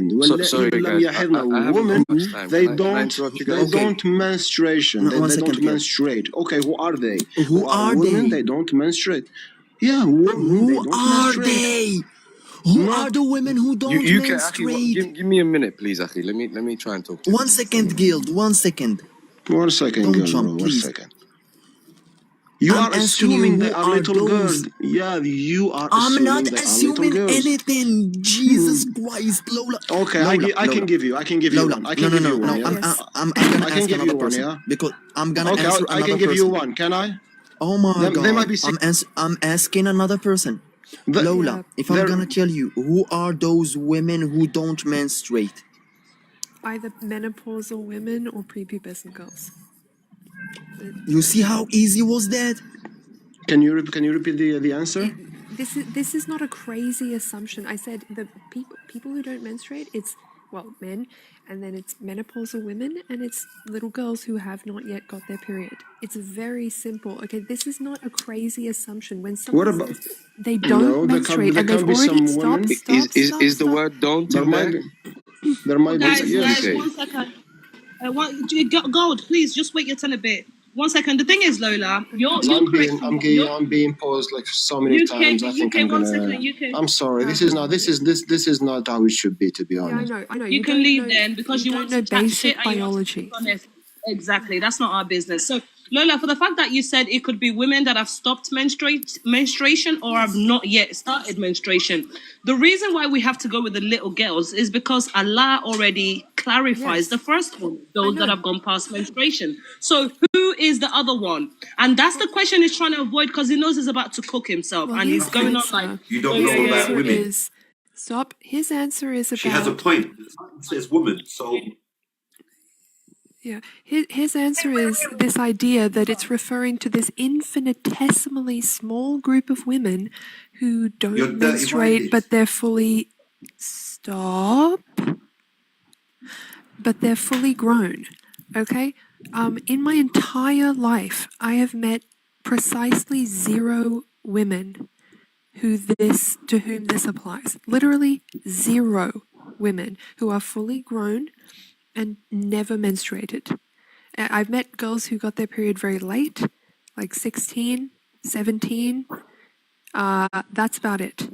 Speaker 10: Sorry,
Speaker 8: لم
Speaker 10: guys.
Speaker 8: يحضنا
Speaker 10: I haven't
Speaker 8: women.
Speaker 10: got much time.
Speaker 8: They
Speaker 10: Can I
Speaker 8: don't.
Speaker 10: interrupt you
Speaker 8: They
Speaker 10: guys?
Speaker 9: Okay.
Speaker 8: don't menstruation.
Speaker 9: No,
Speaker 8: They,
Speaker 9: one
Speaker 8: they
Speaker 9: second,
Speaker 8: don't
Speaker 9: Gil.
Speaker 8: menstruate. Okay, who are they?
Speaker 9: Who are
Speaker 8: women.
Speaker 9: they?
Speaker 8: They don't menstruate. Yeah, women. They
Speaker 9: Who
Speaker 8: don't
Speaker 9: are
Speaker 8: menstruate.
Speaker 9: they? Who
Speaker 8: No.
Speaker 9: are the women who don't
Speaker 10: You can, Akhi,
Speaker 9: menstruate?
Speaker 10: give me a minute, please, Akhi. Let me try and talk to him.
Speaker 9: 1 second, Guild. 1 second.
Speaker 8: 1 second,
Speaker 9: Don't
Speaker 8: girl,
Speaker 9: jump,
Speaker 8: bro. 1
Speaker 9: please.
Speaker 8: second. You
Speaker 9: I'm
Speaker 8: are
Speaker 9: asking you,
Speaker 8: assuming
Speaker 9: who
Speaker 8: they are
Speaker 9: are
Speaker 8: little girls.
Speaker 9: those?
Speaker 8: Yeah, you are
Speaker 9: I'm
Speaker 8: assuming
Speaker 9: not
Speaker 8: they are little
Speaker 9: assuming
Speaker 8: girls.
Speaker 9: anything. Jesus Christ, Lola.
Speaker 8: Okay,
Speaker 9: Lola,
Speaker 8: I can
Speaker 9: Lola.
Speaker 8: give you. I can give you
Speaker 9: Lola,
Speaker 8: one. I
Speaker 9: no,
Speaker 8: can
Speaker 9: no,
Speaker 8: give
Speaker 9: no,
Speaker 8: you
Speaker 9: no.
Speaker 8: one. Yeah.
Speaker 1: Yes.
Speaker 9: I'm gonna
Speaker 8: I can
Speaker 9: ask
Speaker 8: give you
Speaker 9: another
Speaker 8: one.
Speaker 9: person
Speaker 8: Yeah.
Speaker 9: because I'm gonna
Speaker 8: Okay,
Speaker 9: answer
Speaker 8: I
Speaker 9: another
Speaker 8: can give you
Speaker 9: person.
Speaker 8: one. Can I?
Speaker 9: Oh my
Speaker 8: There might
Speaker 9: God,
Speaker 8: be six.
Speaker 9: I'm asking another person.
Speaker 8: The,
Speaker 9: Lola,
Speaker 1: Yeah.
Speaker 9: if I'm
Speaker 8: there.
Speaker 9: gonna tell you, who are those women who don't menstruate?
Speaker 1: Either menopausal women or prepubescent girls.
Speaker 9: You see how easy was that?
Speaker 8: Can you repeat the answer?
Speaker 1: This is not a crazy assumption. I said the people who don't menstruate, it's men, and then it's menopausal women, and it's little girls who have not yet got their period. It's very simple. Okay, this is not a crazy assumption. When
Speaker 8: What
Speaker 1: someone
Speaker 8: about?
Speaker 1: says they don't
Speaker 8: No,
Speaker 1: menstruate
Speaker 8: there
Speaker 1: and they've
Speaker 8: can be
Speaker 1: already
Speaker 8: some women.
Speaker 10: Is the word don't
Speaker 8: There
Speaker 10: in
Speaker 8: might
Speaker 10: there?
Speaker 8: be. There might be.
Speaker 6: Guys,
Speaker 8: Yes.
Speaker 10: Okay.
Speaker 6: 1 second. Gold, please just wait your turn a bit. 1 second. The thing is, Lola, you're correct.
Speaker 8: I'm being paused like so many times. I think I'm
Speaker 6: 1
Speaker 8: gonna.
Speaker 6: second.
Speaker 8: I'm sorry. This is not how it should be. To be
Speaker 1: Yeah,
Speaker 8: honest.
Speaker 1: I know.
Speaker 6: You can
Speaker 1: don't
Speaker 6: leave
Speaker 1: know,
Speaker 6: then because
Speaker 1: you
Speaker 6: you
Speaker 1: don't
Speaker 6: want
Speaker 1: know
Speaker 6: to chat shit
Speaker 1: basic
Speaker 6: and you want to be
Speaker 1: biology.
Speaker 6: honest. Exactly. That's not our business. So, Lola, for the fact that you said it could be women that have stopped menstruation or have not yet started menstruation, the reason why we have to go with the little girls is because Allah already clarifies
Speaker 1: Yes.
Speaker 6: the first one, those that
Speaker 1: know.
Speaker 6: have gone past menstruation. So, who is the other one? And that's the question he's trying to avoid because he knows he's about to cook himself
Speaker 1: Well,
Speaker 6: and he's
Speaker 1: his
Speaker 6: going on
Speaker 1: answer,
Speaker 6: like,
Speaker 11: You don't know about
Speaker 1: answer
Speaker 11: women.
Speaker 1: is stop. His answer is
Speaker 11: She has a
Speaker 1: about
Speaker 11: point. It says woman, so
Speaker 1: yeah. His answer is this idea that it's referring to this infinitesimally small group of women who don't
Speaker 11: you're
Speaker 1: menstruate,
Speaker 11: dirty-minded.
Speaker 1: but they're fully stop. But they're fully grown. Okay. In my entire life, I have met precisely 0 women to whom this applies. Literally 0 women who are fully grown and never menstruated. I've met girls who got their period very late, like 16, 17. That's about it.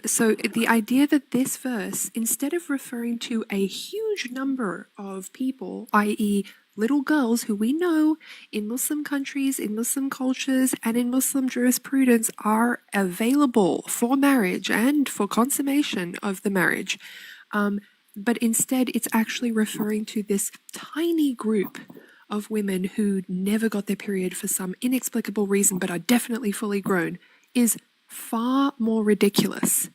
Speaker 1: So the idea that this verse, instead of referring to a huge number of people, i.e., little girls who we know in Muslim countries, in Muslim cultures, and in Muslim jurisprudence are available for marriage and for consummation of the marriage, but instead it's actually referring to this tiny group of women who never got their period for some inexplicable reason but are definitely fully grown, is far more ridiculous.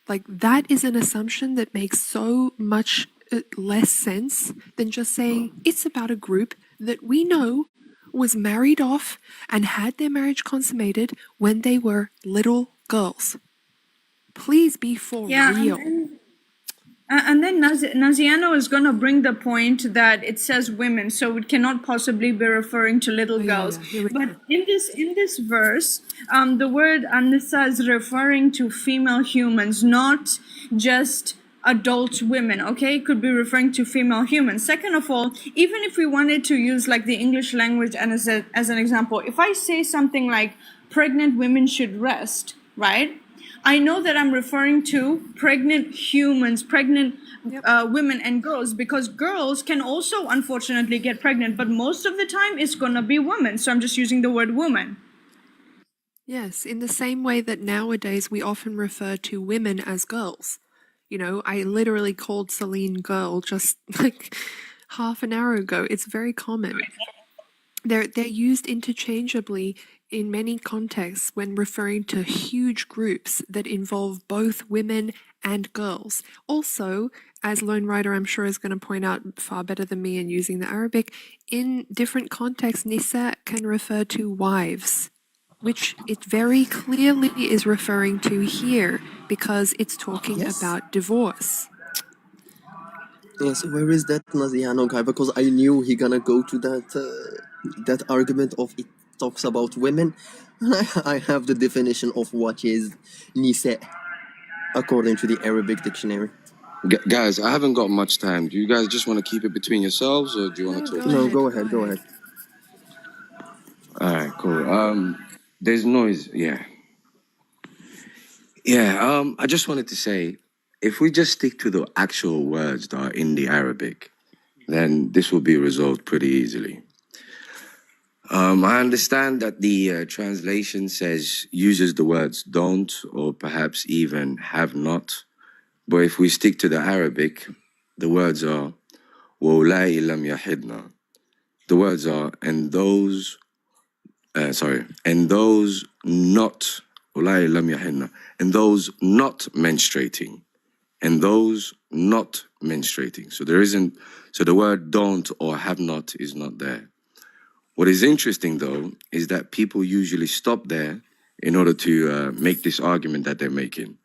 Speaker 1: Like, that is an assumption that makes so much less sense than just saying it's about a group that we know was married off and had their marriage consummated when they were little girls. Please be for real.
Speaker 2: And then Naziano is going to bring the point that it says women, so it cannot possibly be referring to little girls. But in this verse, the word Anissa is referring to female humans, not just adult women. Okay, it could be referring to female humans. Second of all, even if we wanted to use like the English language and as an example, if I say something like pregnant women should rest, right? I know that I'm referring to pregnant humans, pregnant women and girls, because girls can also unfortunately get pregnant, but most of the time it's going to be women. So I'm just using the word woman.
Speaker 1: Yes, in the same way that nowadays we often refer to women as girls. You know, I literally called Celine girl just like half an hour ago. It's very common. They're used interchangeably in many contexts when referring to huge groups that involve both women and girls. Also, as Lone Rider I'm sure is going to point out far better than me in using the Arabic, in different contexts, nisa can refer to wives. which it very clearly is referring to here because it's talking
Speaker 9: Yes.
Speaker 1: about divorce.
Speaker 9: Yes, where is that Naziano guy? Because I knew he gonna go to that argument of it talks about women. I have the definition of what is nisa according to the Arabic dictionary.
Speaker 10: Guys, I haven't got much time. Do you guys just want to keep it between yourselves, or do you want to talk?
Speaker 9: No, go ahead.
Speaker 10: All right, cool. There's noise. Yeah. I just wanted to say, if we just stick to the actual words that are in the Arabic, then this will be resolved pretty easily. I understand that the translation uses the words don't, or perhaps even have not. But if we stick to the Arabic, the words are وَأُولَٰئِ لَمْ يَحِدْنَا. The words are, and those not, وَأُولَٰئِ لَمْ يَحِدْنَا, and those not menstruating, and those not menstruating. So the word don't or have not is not there. What is interesting, though, is that people usually stop there in order to make this argument that they're making.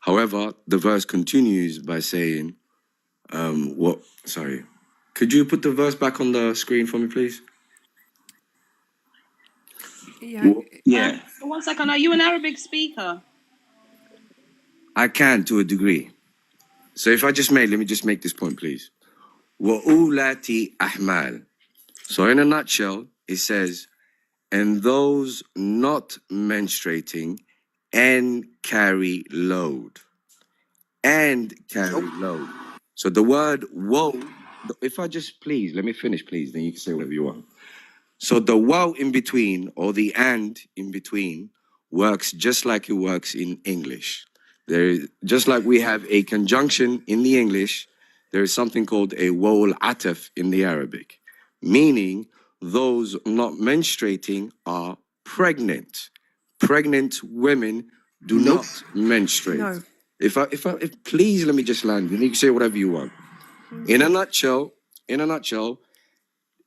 Speaker 10: However, the verse continues by saying, could you put the verse back on the screen for me, please?
Speaker 1: Yeah.
Speaker 6: 1 second, are you an Arabic speaker?
Speaker 10: I can, to a degree. So if let me just make this point, please. وَأُولَاتِ أَحْمَالٍ. So in a nutshell, it says, and those not menstruating and carry load. And carry load. So the word woe, if I just please, let me finish, please, then you can say whatever you want. So the woe in between, or the and in between, works just like it works in English. Just like we have a conjunction in the English, there is something called a woe al-ataf in the Arabic, meaning those not menstruating are pregnant. Pregnant women do not menstruate.
Speaker 1: No.
Speaker 10: If please let me just land, and you can say whatever you want. In a nutshell,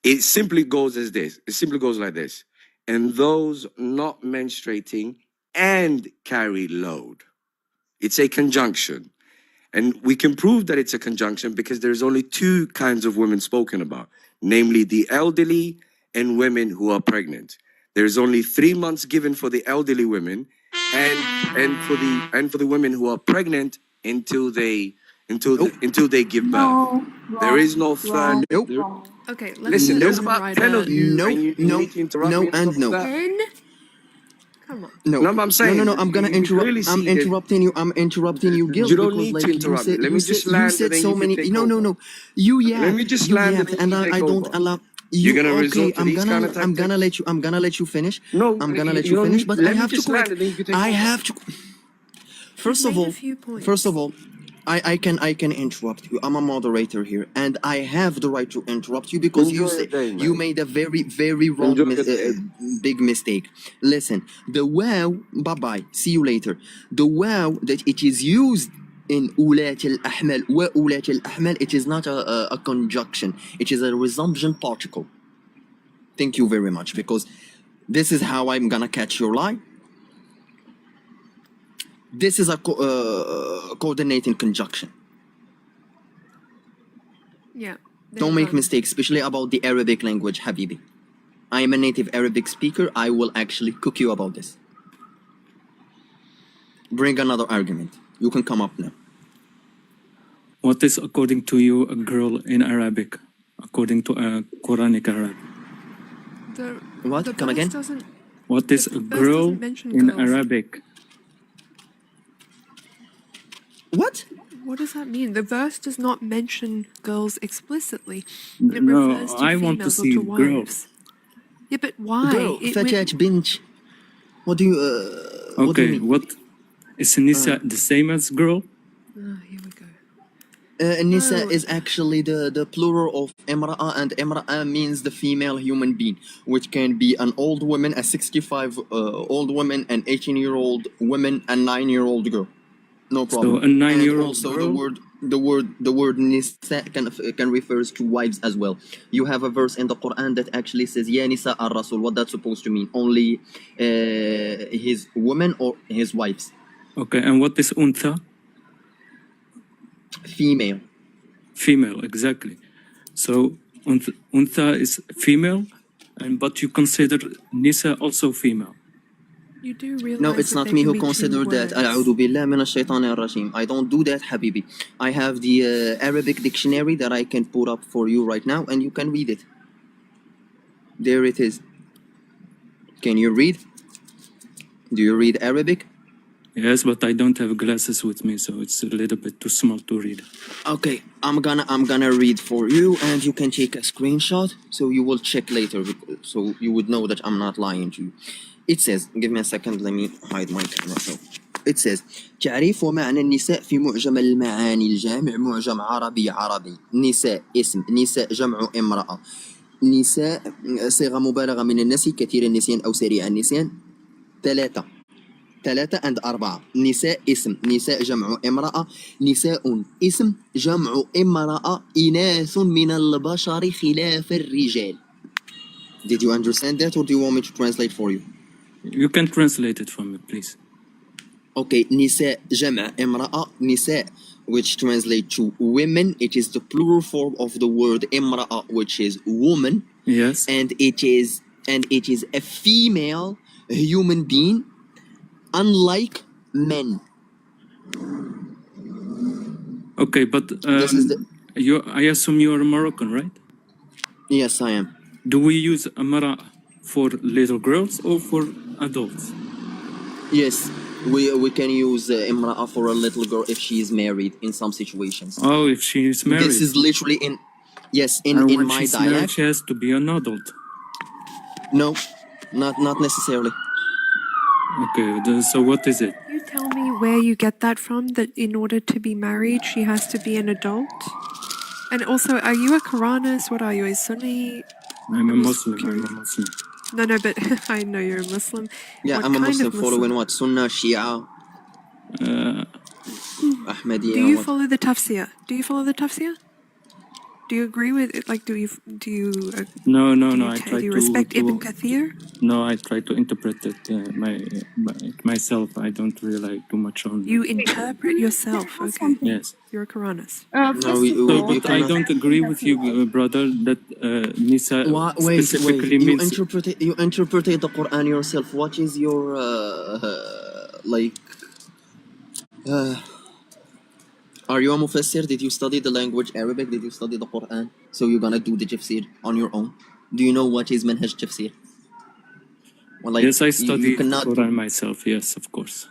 Speaker 10: it simply goes as this. It simply goes like this. And those not menstruating and carry load. It's a conjunction. And we can prove that it's a conjunction because there's only two kinds of women spoken about, namely the elderly and women who are pregnant. There's only 3 months given for the elderly women and for the women who are pregnant until they give birth. There is no third.
Speaker 1: Okay,
Speaker 10: Listen, there's about 10 of you, and you need to interrupt me
Speaker 9: and no.
Speaker 1: 10? Come on.
Speaker 9: No,
Speaker 10: but I'm saying,
Speaker 9: no. I'm gonna interrupt.
Speaker 10: really
Speaker 9: I'm
Speaker 10: see that-
Speaker 9: interrupting you. I'm interrupting you, Gil.
Speaker 10: You don't
Speaker 9: because,
Speaker 10: need
Speaker 9: like,
Speaker 10: to interrupt me. Let me just land,
Speaker 9: You
Speaker 10: and
Speaker 9: said
Speaker 10: then
Speaker 9: so
Speaker 10: you can
Speaker 9: many.
Speaker 10: take
Speaker 9: No.
Speaker 10: over.
Speaker 9: You yapped.
Speaker 10: Let me just
Speaker 9: You
Speaker 10: land, and
Speaker 9: yapped,
Speaker 10: then
Speaker 9: and
Speaker 10: you
Speaker 9: I
Speaker 10: take
Speaker 9: don't
Speaker 10: over.
Speaker 9: allow.
Speaker 10: You're gonna
Speaker 9: Okay,
Speaker 10: resort to
Speaker 9: I'm
Speaker 10: these kind
Speaker 9: gonna.
Speaker 10: of
Speaker 9: I'm gonna
Speaker 10: tactics?
Speaker 9: let you. I'm gonna let you finish.
Speaker 10: No,
Speaker 9: I'm gonna let
Speaker 10: you
Speaker 9: you
Speaker 10: don't
Speaker 9: finish,
Speaker 10: need-
Speaker 9: but
Speaker 10: let
Speaker 9: I
Speaker 10: me
Speaker 9: have to
Speaker 10: just land,
Speaker 9: correct.
Speaker 10: and then you can take
Speaker 9: I
Speaker 10: over.
Speaker 9: have to. First
Speaker 1: You've
Speaker 9: of
Speaker 1: made
Speaker 9: all,
Speaker 1: a few points.
Speaker 9: I can interrupt you. I'm a moderator here, and I have the right to interrupt you because
Speaker 10: Enjoy your day,
Speaker 9: you
Speaker 10: man.
Speaker 9: made a very wrong
Speaker 10: Enjoy your day.
Speaker 9: big mistake. Listen, the wow, bye. See you later. The wow that it is used in ulat al-ahmal wa ulat al-ahmal, it is not a conjunction. It is a resumption particle. Thank you very much, because this is how I'm gonna catch your lie. This is a coordinating conjunction.
Speaker 1: Yeah.
Speaker 9: Don't make mistakes, especially about the Arabic language, Habibi. I am a native Arabic speaker. I will actually cook you about this. Bring another argument. You can come up now.
Speaker 12: What is, according to you, a girl in Arabic? According to Quranic Arabic.
Speaker 9: What? Come again?
Speaker 12: What is a girl in Arabic?
Speaker 9: What?
Speaker 1: What does that mean? The verse does not mention girls explicitly. It
Speaker 12: No,
Speaker 1: refers to
Speaker 12: I want to
Speaker 1: females or
Speaker 12: see
Speaker 1: to
Speaker 12: girls.
Speaker 1: wives. Yeah, but why?
Speaker 9: Girl, Fatach Binch. What do you what do you
Speaker 12: Okay,
Speaker 9: mean?
Speaker 12: what is Nisa the same as girl?
Speaker 1: Here we go.
Speaker 9: Nisa
Speaker 1: No.
Speaker 9: is actually the plural of Imra'a, and Imra'a means the female human being, which can be an old woman, a 65 old woman, an 18-year-old woman, a 9-year-old girl. No problem.
Speaker 12: So a 9-year-old
Speaker 9: also
Speaker 12: girl
Speaker 9: the word the word nisa can refers to wives as well. You have a verse in the Quran that actually says ya nisa ar-rasul. What that's supposed to mean? Only his women or his wives?
Speaker 12: Okay, and what is untha?
Speaker 9: Female.
Speaker 12: Female, exactly. So untha is female, but you consider nisa also female.
Speaker 1: You do realize
Speaker 9: No, it's
Speaker 1: that
Speaker 9: not
Speaker 1: there
Speaker 9: me
Speaker 1: can
Speaker 9: who
Speaker 1: be two
Speaker 9: considered that.
Speaker 1: words.
Speaker 9: أعوذ بالله من الشيطان الرجيم. I don't do that, Habibi. I have the Arabic dictionary that I can put up for you right now, and you can read it. There it is. Can you read? Do you read Arabic?
Speaker 12: Yes, but I don't have glasses with me, so it's a little bit too small to read.
Speaker 9: Okay, I'm gonna read for you, and you can take a screenshot, so you will check later, so you would know that I'm not lying to you. It says, give me a second, let me hide my camera. So, it says, تعريف ومعنى النساء في معجم المعاني الجامع معجم عربي نساء اسم نساء جمع امرأة نساء صيغة مبالغة من النسي كثير النسيان أو سريع النسيان ثلاثة and أربعة نساء اسم نساء جمع امرأة نساء اسم جمع امرأة إناث من البشر خلاف الرجال. Did you understand that, or do you want me to translate for you?
Speaker 12: You can translate it for me, please.
Speaker 9: Okay, نساء جمع امرأة نساء, which translate to women. It is the plural form of the word امرأة, which is woman.
Speaker 12: Yes.
Speaker 9: And it is a female human being, unlike men.
Speaker 12: Okay, but
Speaker 9: This is the...
Speaker 12: I assume you are Moroccan, right?
Speaker 9: Yes, I am.
Speaker 12: Do we use amara for little girls or for adults?
Speaker 9: Yes, we can use imra'a for a little girl if she is married in some situations.
Speaker 12: Oh, if she is married.
Speaker 9: This is literally in... Yes, in
Speaker 12: when
Speaker 9: my
Speaker 12: she's
Speaker 9: dialect.
Speaker 12: Married, she has to be an adult.
Speaker 9: No, not necessarily.
Speaker 12: Okay, so what is it?
Speaker 1: Can you tell me where you get that from, that in order to be married, she has to be an adult? And also, are you a Quranist? What are you, a Sunni?
Speaker 12: I'm a Muslim.
Speaker 1: No, but I know you're a Muslim.
Speaker 9: Yeah,
Speaker 1: what
Speaker 9: I'm a
Speaker 1: kind
Speaker 9: Muslim
Speaker 1: of
Speaker 9: following what? Sunnah, Shia, Ahmadiyya.
Speaker 1: Do you follow the tafsir? Do you agree with it? Like, do you
Speaker 12: No.
Speaker 1: do you respect Ibn Kathir?
Speaker 12: No, I try to interpret it myself. I don't rely too much on.
Speaker 1: You interpret yourself, okay?
Speaker 12: Yes.
Speaker 1: You're a Quranist.
Speaker 12: But I don't agree with you, brother, that Nisa specifically
Speaker 9: wait.
Speaker 12: means.
Speaker 9: You interpreted the Quran yourself. What is your like? Are you a mufassir? Did you study the language Arabic? Did you study the Quran? So you're gonna do the tafsir on your own? Do you know what is manhaj tafsir? Well, like,
Speaker 12: yes, I studied
Speaker 9: you cannot
Speaker 12: Quran myself. Yes, of course.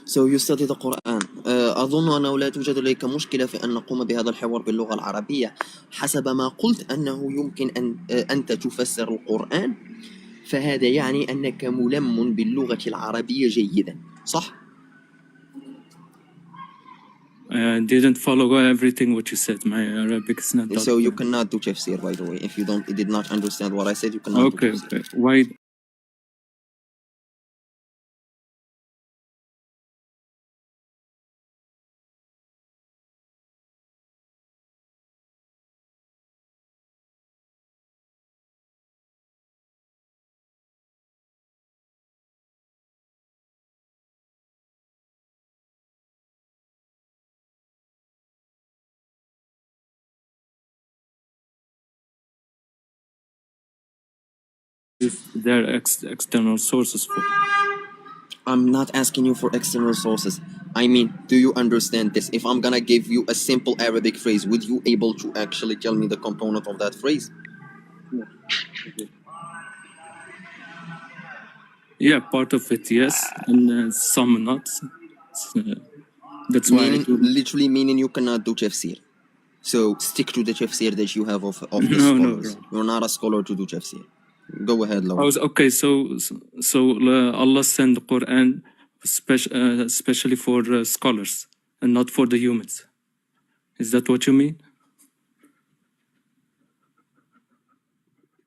Speaker 9: So you study the Quran. أظن أنه لا توجد لديك مشكلة في أن نقوم بهذا الحوار باللغة العربية. حسب ما قلت أنه يمكن أن أنت تفسر القرآن، فهذا يعني أنك ملم باللغة العربية جيدا، صح؟
Speaker 12: I didn't follow everything what you said. My Arabic is not that
Speaker 9: So you
Speaker 12: good.
Speaker 9: cannot do tafsir, by the way. If you did not understand what I said, you cannot do tafsir.
Speaker 12: Okay. Why? There are external sources for.
Speaker 9: I'm not asking you for external sources. I mean, do you understand this? If I'm gonna give you a simple Arabic phrase, would you able to actually tell me the component of that phrase?
Speaker 12: Yeah, part of it, yes, and some not. That's why
Speaker 9: literally meaning you cannot do tafsir. So stick to the tafsir that you have of the scholars.
Speaker 12: No.
Speaker 9: You're not a scholar to do tafsir. Go ahead, Laura.
Speaker 12: Okay, so Allah sent the Quran especially for scholars and not for the humans. Is that what you mean?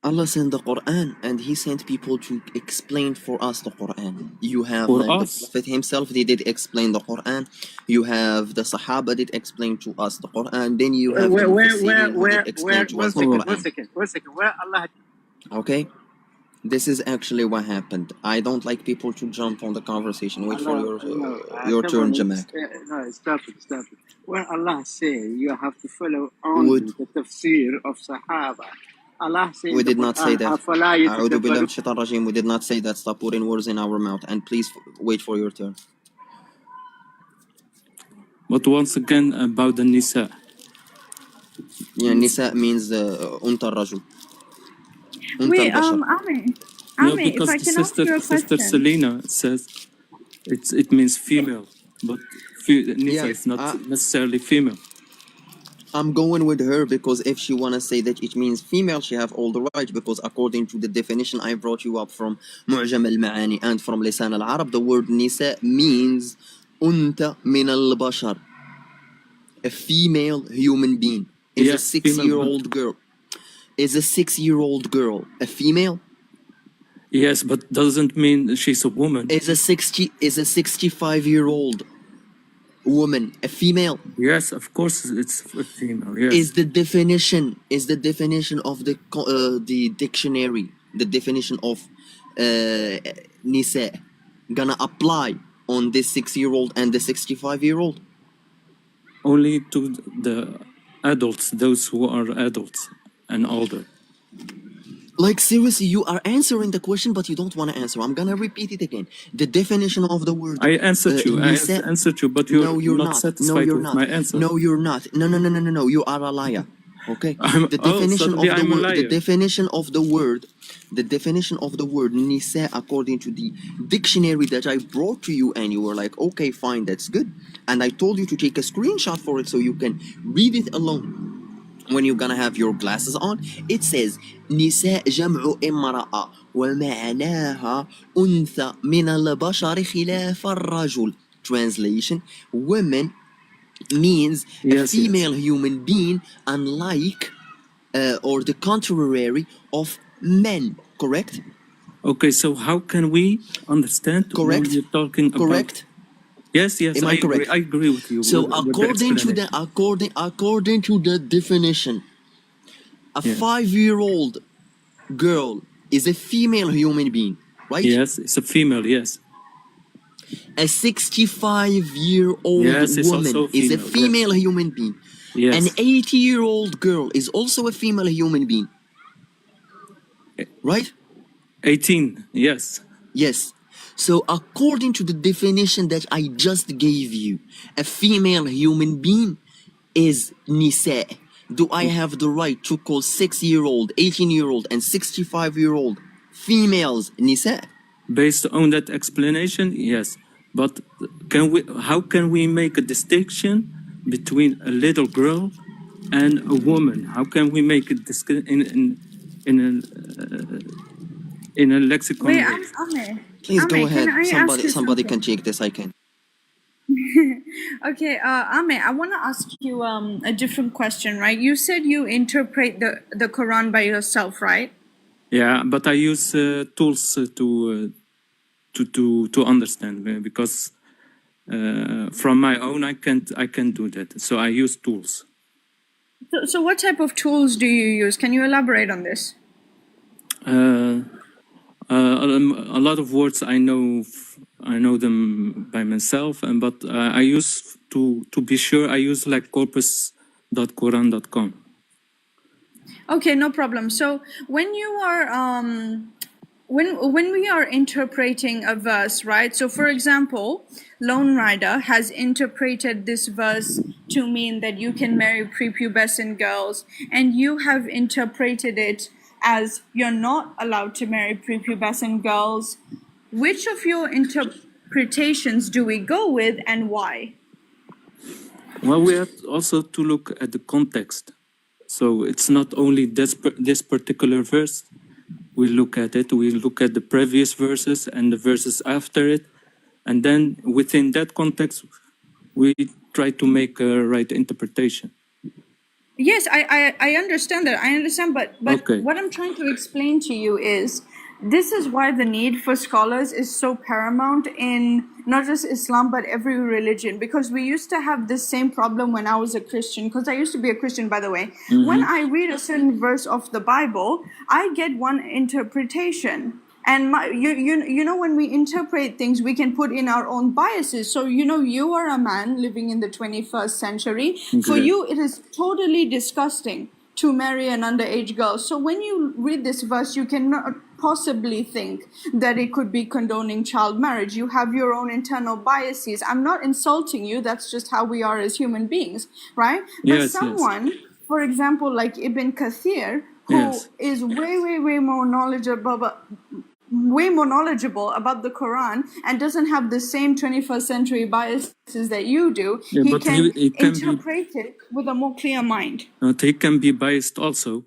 Speaker 9: Allah sent the Quran and He sent people to explain for us the Quran. You have
Speaker 12: For
Speaker 9: like the
Speaker 12: us.
Speaker 9: Prophet himself, they did explain the Quran. You have the Sahaba did explain to us the Quran. Then you have the Mufassirin who did explain to us the
Speaker 12: Oh.
Speaker 9: Quran.
Speaker 3: One second. Where Allah
Speaker 9: Okay? This is actually what happened. I don't like people to jump on the conversation. Wait for your turn, Jamak.
Speaker 3: No, stop it. Where Allah say you have to follow
Speaker 9: Would
Speaker 3: only the tafsir of Sahaba. Allah say
Speaker 9: we
Speaker 3: in the
Speaker 9: did not say
Speaker 3: Quran,
Speaker 9: that.
Speaker 3: أَفَلَا
Speaker 9: أعوذ بالله من
Speaker 3: يَتَدَبَّرُونَ
Speaker 9: الشيطان الرجيم. We did not say that. Stop putting words in our mouth. And please wait for your turn.
Speaker 12: But once again about the Nisa.
Speaker 9: Yeah, Nisa means أنثى الرجل. أنثى
Speaker 2: Wait,
Speaker 9: البشر.
Speaker 12: No,
Speaker 2: Ame, if
Speaker 12: because
Speaker 2: I
Speaker 12: the
Speaker 2: can ask you a
Speaker 12: sister
Speaker 2: question.
Speaker 12: Selena says it means female, but Nisa
Speaker 9: Yeah,
Speaker 12: is not necessarily female.
Speaker 9: I'm going with her because if she wanna say that it means female, she have all the right. Because according to the definition I brought you up from معجم المعاني and from لسان العرب, the word Nisa means أنثى من البشر, a female human being. Is a
Speaker 12: Yes, female.
Speaker 9: 6-year-old girl. Is a 6-year-old girl a female?
Speaker 12: Yes, but doesn't mean she's a woman.
Speaker 9: Is a 65-year-old woman a female?
Speaker 12: Yes, of course it's a female. Yes.
Speaker 9: Is the definition of the dictionary, the definition of nisa gonna apply on this 6-year-old and the 65-year-old?
Speaker 12: Only to the adults, those who are adults and older.
Speaker 9: Like seriously, you are answering the question, but you don't want to answer. I'm gonna repeat it again. The definition of the word.
Speaker 12: I answered you.
Speaker 9: Nisa,
Speaker 12: I answered you, but you're,
Speaker 9: no, you're
Speaker 12: not
Speaker 9: not.
Speaker 12: satisfied
Speaker 9: No, you're
Speaker 12: with
Speaker 9: not.
Speaker 12: my answer.
Speaker 9: No, you're not. No. You are a liar. Okay. The definition
Speaker 12: suddenly
Speaker 9: of the
Speaker 12: I'm a
Speaker 9: word. The
Speaker 12: liar.
Speaker 9: definition of the word. The definition of the word nisa according to the dictionary that I brought to you, and you were like, okay, fine, that's good. And I told you to take a screenshot for it so you can read it alone. When you're gonna have your glasses on, it says نساء جمع امرأة ومعناها أنثى من البشر خلاف الرجل. Translation: women means a female human being, unlike or the contrary of men. Correct?
Speaker 12: Okay, so how can we understand
Speaker 9: Correct?
Speaker 12: when you're talking about?
Speaker 9: Correct?
Speaker 12: Yes,
Speaker 9: Am I correct?
Speaker 12: I agree with you.
Speaker 9: So
Speaker 12: with
Speaker 9: according
Speaker 12: the
Speaker 9: to the definition, a 5-year-old girl is a female human being, right?
Speaker 12: Yes, it's a female. Yes.
Speaker 9: A 65-year-old woman is a female human being.
Speaker 12: Yes.
Speaker 9: An 80-year-old girl is also a female human being, right?
Speaker 12: 18. Yes.
Speaker 9: Yes. So according to the definition that I just gave you, a female human being is nisa. Do I have the right to call 6-year-old, 18-year-old, and 65-year-old females nisa?
Speaker 12: Based on that explanation, yes. But how can we make a distinction between a little girl and a woman? How can we make it in a lexicon?
Speaker 2: Wait, Ame.
Speaker 9: Please go
Speaker 2: Ame,
Speaker 9: ahead.
Speaker 2: can I ask you
Speaker 9: Somebody can
Speaker 2: something?
Speaker 9: take this. I can.
Speaker 2: Okay, Ame, I want to ask you a different question, right? You said you interpret the Quran by yourself, right?
Speaker 12: Yeah, but I use tools to understand, because from my own I can't do that. So I use tools.
Speaker 2: So what type of tools do you use? Can you elaborate on this?
Speaker 12: A lot of words I know them by myself, but I use to be sure I use like corpus.quran.com.
Speaker 2: Okay, no problem. So when you are when we are interpreting a verse, right? So for example, Lone Rider has interpreted this verse to mean that you can marry prepubescent girls, and you have interpreted it as you're not allowed to marry prepubescent girls. Which of your interpretations do we go with, and why?
Speaker 12: Well, we have also to look at the context. So it's not only this particular verse. We look at it, we look at the previous verses and the verses after it. And then within that context, we try to make a right interpretation.
Speaker 2: Yes, I understand that. I understand, but
Speaker 12: Okay.
Speaker 2: what I'm trying to explain to you is this is why the need for scholars is so paramount in not just Islam but every religion, because we used to have this same problem when I was a Christian, because I used to be a Christian, by the way. When I read a certain verse of the Bible, I get one interpretation. And you know, when we interpret things, we can put in our own biases. So, you know, you are a man living in the 21st century. For
Speaker 12: Great.
Speaker 2: you, it is totally disgusting to marry an underage girl. So when you read this verse, you cannot possibly think that it could be condoning child marriage. You have your own internal biases. I'm not insulting you. That's just how we are as human beings, right? But
Speaker 12: Yes, yes,
Speaker 2: someone, for example, like Ibn Kathir, who
Speaker 12: yes.
Speaker 2: is way more knowledgeable about the Quran and doesn't have the same 21st century biases that you do,
Speaker 12: Yeah,
Speaker 2: he
Speaker 12: but
Speaker 2: can
Speaker 12: he can be,
Speaker 2: interpret it with a more clear mind.
Speaker 12: but he can be biased also.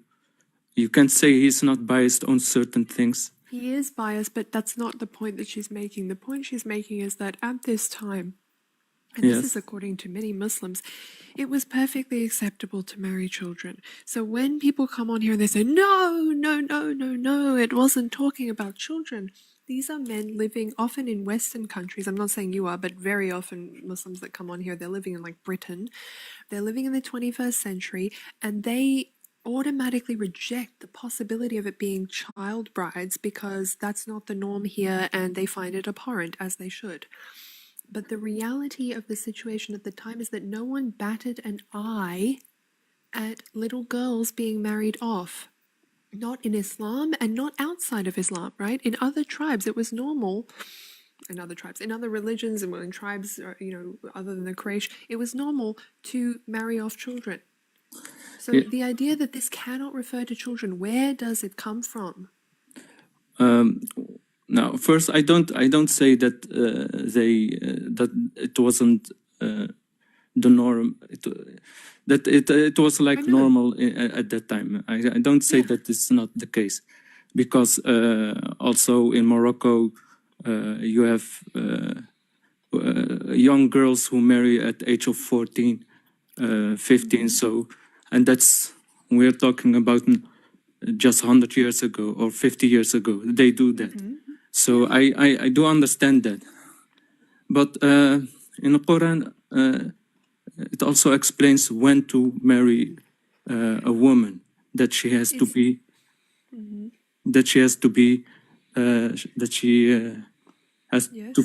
Speaker 12: You can say he's not biased on certain things.
Speaker 1: He is biased, but that's not the point that she's making. The point she's making is that at this time, and this is
Speaker 12: Yes.
Speaker 1: according to many Muslims, it was perfectly acceptable to marry children. So when people come on here and they say, no, it wasn't talking about children. These are men living often in Western countries. I'm not saying you are, but very often Muslims that come on here, they're living in like Britain. They're living in the 21st century and they automatically reject the possibility of it being child brides because that's not the norm here and they find it abhorrent, as they should. But the reality of the situation at the time is that no one batted an eye at little girls being married off. Not in Islam and not outside of Islam, right? In other tribes, it was normal. In other tribes, in other religions, and in tribes, you know, other than the Quraysh, it was normal to marry off children. So
Speaker 12: Yeah.
Speaker 1: the idea that this cannot refer to children, where does it come from?
Speaker 12: Now, first, I don't say that that it wasn't the norm. It was like normal at that time. I don't say that it's not the case, because also in Morocco, you have young girls who marry at the age of 14, 15. So, and we're talking about just 100 years ago or 50 years ago. They do that. So I do understand that. But in the Quran, it also explains when to marry a woman, that she has to be, that she has to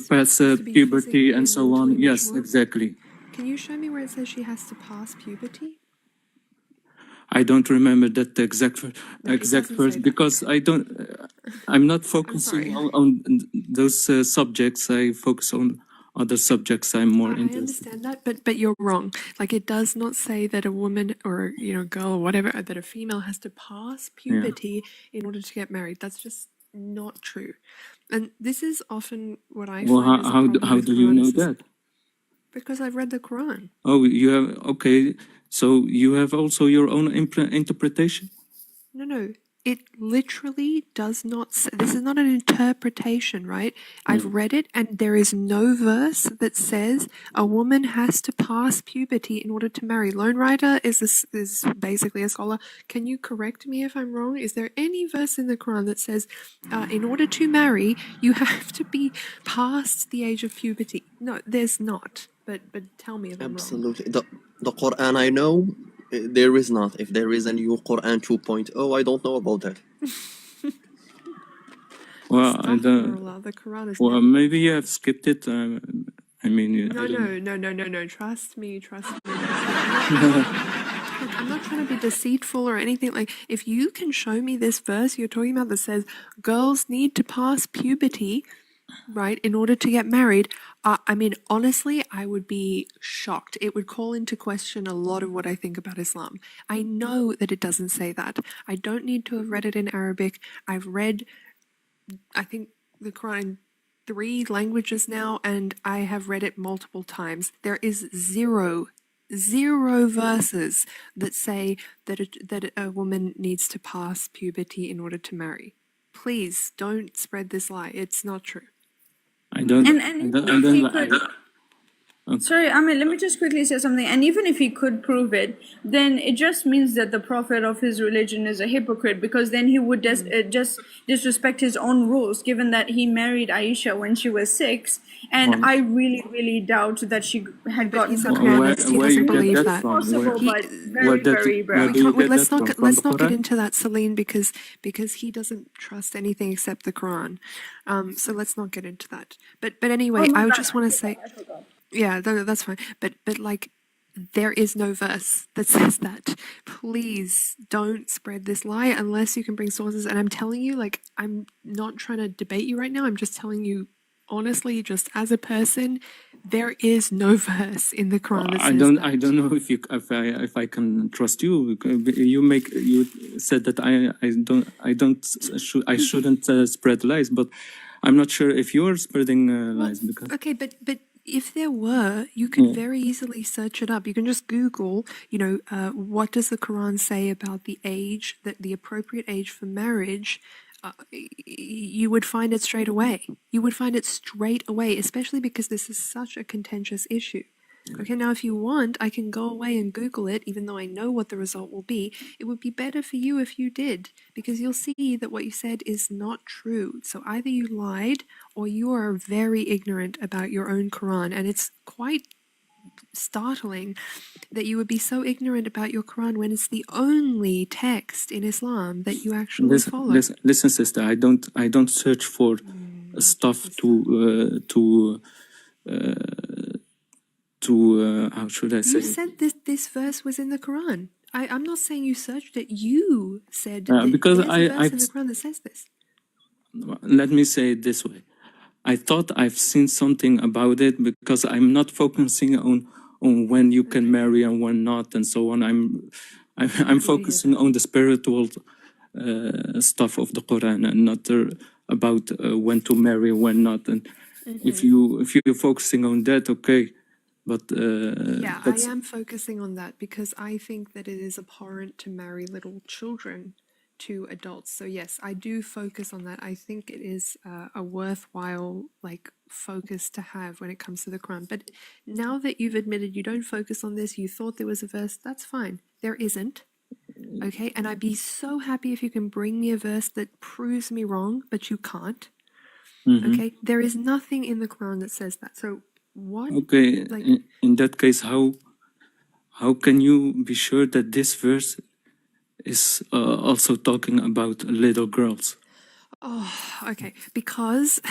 Speaker 12: pass puberty and so on. Yes, exactly.
Speaker 1: Can you show me where it says she has to pass puberty?
Speaker 12: I don't remember that exact
Speaker 1: doesn't
Speaker 12: verse
Speaker 1: say that.
Speaker 12: because I'm not focusing on those subjects. I focus on other subjects I'm more
Speaker 1: I
Speaker 12: interested.
Speaker 1: understand that, but you're wrong. Like, it does not say that a woman or, you know, girl or whatever, that a female has to pass puberty in order to get married. That's just not true. And this is often what I
Speaker 12: Well,
Speaker 1: find as a problem
Speaker 12: how
Speaker 1: with
Speaker 12: do you know
Speaker 1: Quran,
Speaker 12: that?
Speaker 1: because I've read the Quran.
Speaker 12: Oh, you have, okay. So you have also your own interpretation?
Speaker 1: No. It literally does not say, this is not an interpretation, right? I've read it and there is no verse that says a woman has to pass puberty in order to marry. Lone Rider is basically a scholar. Can you correct me if I'm wrong? Is there any verse in the Quran that says in order to marry, you have to be past the age of puberty? No, there's not. But tell me if I'm wrong.
Speaker 9: Absolutely. The Quran I know, there is not. If there is a new Quran 2.0, I don't know about that.
Speaker 12: Well,
Speaker 1: The Quran is
Speaker 12: well, maybe you have skipped it. I mean,
Speaker 1: No. Trust me. I'm not trying to be deceitful or anything. Like, if you can show me this verse you're talking about that says girls need to pass puberty, right, in order to get married, I mean, honestly, I would be shocked. It would call into question a lot of what I think about Islam. I know that it doesn't say that. I don't need to have read it in Arabic. I've read, I think, the Quran in 3 languages now, and I have read it multiple times. There is zero verses that say that a woman needs to pass puberty in order to marry. Please don't spread this lie. It's not true.
Speaker 12: I don't.
Speaker 2: And Sorry, I mean, let me just quickly say something. And even if he could prove it, then it just means that the prophet of his religion is a hypocrite, because then he would just disrespect his own rules, given that he married Aisha when she was 6. And I really, really doubt that she had
Speaker 1: But
Speaker 2: gotten
Speaker 1: he's a
Speaker 2: her
Speaker 1: Quranist. He
Speaker 12: Where
Speaker 1: doesn't
Speaker 12: you get
Speaker 1: believe
Speaker 12: that
Speaker 1: that.
Speaker 12: from?
Speaker 2: possible,
Speaker 1: He,
Speaker 2: but very, very
Speaker 12: Where
Speaker 1: we
Speaker 12: do you
Speaker 1: can't.
Speaker 12: get
Speaker 1: Let's
Speaker 12: that
Speaker 1: not.
Speaker 12: from? From
Speaker 1: Let's
Speaker 12: the
Speaker 1: not get
Speaker 12: Quran?
Speaker 1: into that, Celine, because he doesn't trust anything except the Quran. So let's not get into that. But
Speaker 2: Oh
Speaker 1: anyway,
Speaker 2: my
Speaker 1: I would
Speaker 2: God,
Speaker 1: just want to say, yeah, that's fine. But like, there is no verse that says that. Please don't spread this lie unless you can bring sources. And I'm telling you, like, I'm not trying to debate you right now. I'm just telling you honestly, just as a person, there is no verse in the Quran that says that.
Speaker 12: I don't know if I can trust you. You said that I shouldn't spread lies, but I'm not sure if you're spreading lies because
Speaker 1: Okay, but if there were, you could very easily search it up. You can just Google, what does the Quran say about the age, the appropriate age for marriage. You would find it straight away. You would find it straight away, especially because this is such a contentious issue. Okay, now if you want, I can go away and Google it, even though I know what the result will be. It would be better for you if you did, because you'll see that what you said is not true. So either you lied or you are very ignorant about your own Quran, and it's quite startling that you would be so ignorant about your Quran when it's the only text in Islam that you actually follow.
Speaker 12: listen, sister. I don't search for stuff to how should I say?
Speaker 1: You said this verse was in the Quran. I'm not saying you searched it. You said that
Speaker 12: Because
Speaker 1: there's a verse
Speaker 12: I've
Speaker 1: in the Quran that says this.
Speaker 12: let me say it this way. I thought I've seen something about it because I'm not focusing on when you can marry and when not and so on. I'm focusing on the spiritual stuff of the Quran and not about when to marry, when not. And if you're focusing on that, okay. But
Speaker 1: Yeah, I am focusing on that because I think that it is abhorrent to marry little children to adults. So yes, I do focus on that. I think it is a worthwhile focus to have when it comes to the Quran. But now that you've admitted you don't focus on this, you thought there was a verse, that's fine. There isn't. Okay, and I'd be so happy if you can bring me a verse that proves me wrong, but you can't. Okay, there is nothing in the Quran that says that. So what?
Speaker 12: Okay, in that case, how can you be sure that this verse is also talking about little girls?
Speaker 1: Oh, okay. Because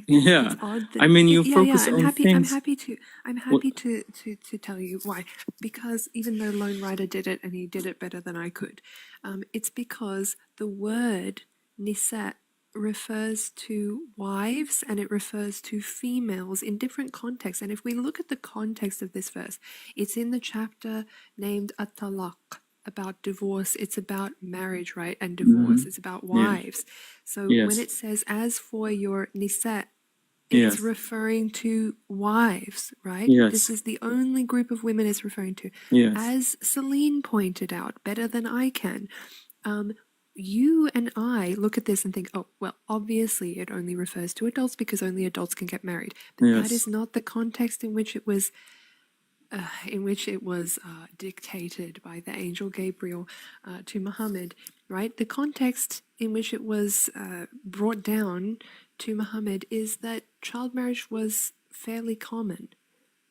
Speaker 12: Yeah,
Speaker 1: it's odd that,
Speaker 12: I mean, you focus
Speaker 1: I'm
Speaker 12: on
Speaker 1: happy.
Speaker 12: things.
Speaker 1: I'm happy to tell you why. Because even though Lone Rider did it and he did it better than I could, it's because the word nisa refers to wives and it refers to females in different contexts. And if we look at the context of this verse, it's in the chapter named At-Talaq, about divorce. It's about marriage, right? And divorce. It's about wives. So when it says, as for your nisa, it's referring to wives, right? This is the only group of women it's referring to. As Celine pointed out, better than I can, you and I look at this and think, oh, well, obviously it only refers to adults because only adults can get married. But that is not the context in which it was dictated by the angel Gabriel to Muhammad, right? The context in which it was brought down to Muhammad is that child marriage was fairly common,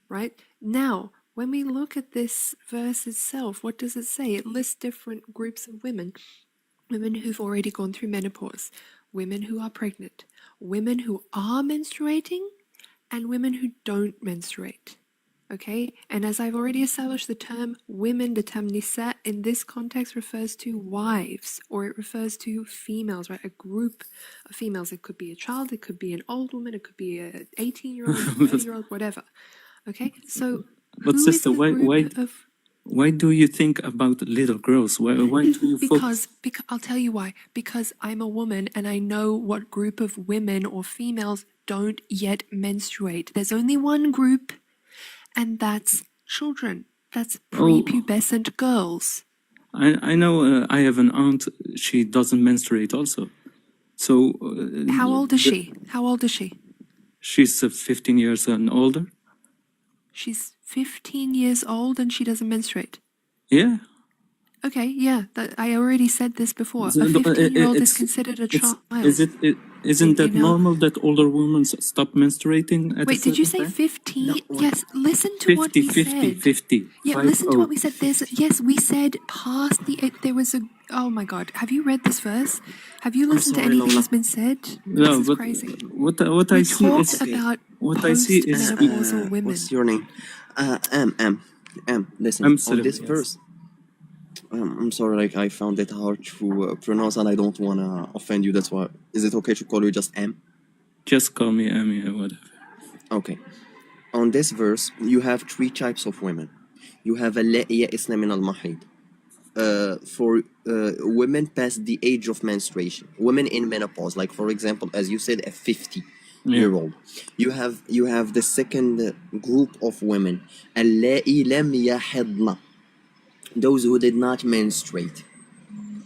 Speaker 1: right? Now, when we look at this verse itself, what does it say? It lists different groups of women. Women who've already gone through menopause, women who are pregnant, women who are menstruating, and women who don't menstruate. Okay, and as I've already established, the term women, the term nisa, in this context refers to wives, or it refers to females, right? A group of females. It could be a child, it could be an old woman, it could be an 18-year-old, 30-year-old, whatever. Okay, so
Speaker 12: But
Speaker 1: who
Speaker 12: sister,
Speaker 1: is the group of...
Speaker 12: Why do you think about little girls? Why do you focus?
Speaker 1: Because I'll tell you why. Because I'm a woman and I know what group of women or females don't yet menstruate. There's only one group, and that's children. That's prepubescent girls.
Speaker 12: I know. I have an aunt. She doesn't menstruate also. So
Speaker 1: how old is she? How old is she?
Speaker 12: She's 15 years and older.
Speaker 1: She's 15 years old and she doesn't menstruate.
Speaker 12: Yeah.
Speaker 1: Okay, yeah, I already said this before.
Speaker 12: So,
Speaker 1: A 15-year-old is
Speaker 12: it's
Speaker 1: considered a
Speaker 12: it's
Speaker 1: child.
Speaker 12: isn't that
Speaker 1: in our-
Speaker 12: normal that older women stop menstruating at a
Speaker 1: Wait, did you
Speaker 12: certain
Speaker 1: say
Speaker 12: time?
Speaker 1: 15?
Speaker 9: No,
Speaker 1: Yes, listen to what
Speaker 12: 50,
Speaker 1: we
Speaker 12: 50,
Speaker 1: said.
Speaker 12: 50.
Speaker 1: Yeah,
Speaker 12: 5
Speaker 1: listen to
Speaker 12: -0.
Speaker 1: what we said. Yes, we said past there was a, oh my God. Have you read this verse? Have you
Speaker 9: I'm
Speaker 1: listened to
Speaker 9: sorry,
Speaker 1: anything
Speaker 9: Lola.
Speaker 1: that's been said?
Speaker 12: No,
Speaker 1: This is
Speaker 12: but
Speaker 1: crazy.
Speaker 12: what
Speaker 1: We
Speaker 12: I see
Speaker 1: talked
Speaker 12: is
Speaker 1: about
Speaker 12: what I see is
Speaker 1: postmenopausal women.
Speaker 9: What's your name? Listen, on
Speaker 12: Muslim.
Speaker 9: this
Speaker 12: Yes.
Speaker 9: verse, I'm sorry, like I found it hard to pronounce, and I don't wanna offend you. That's why. Is it okay to call you just M?
Speaker 12: Just call me Ami or whatever.
Speaker 9: Okay. On this verse, you have three types of women. You have اللائي يئسن من المحيض. For women past the age of menstruation, women in menopause, like for example, as you said, a 50-year-old. You have the second group of women, اللائي لم يحضن, those who did not menstruate.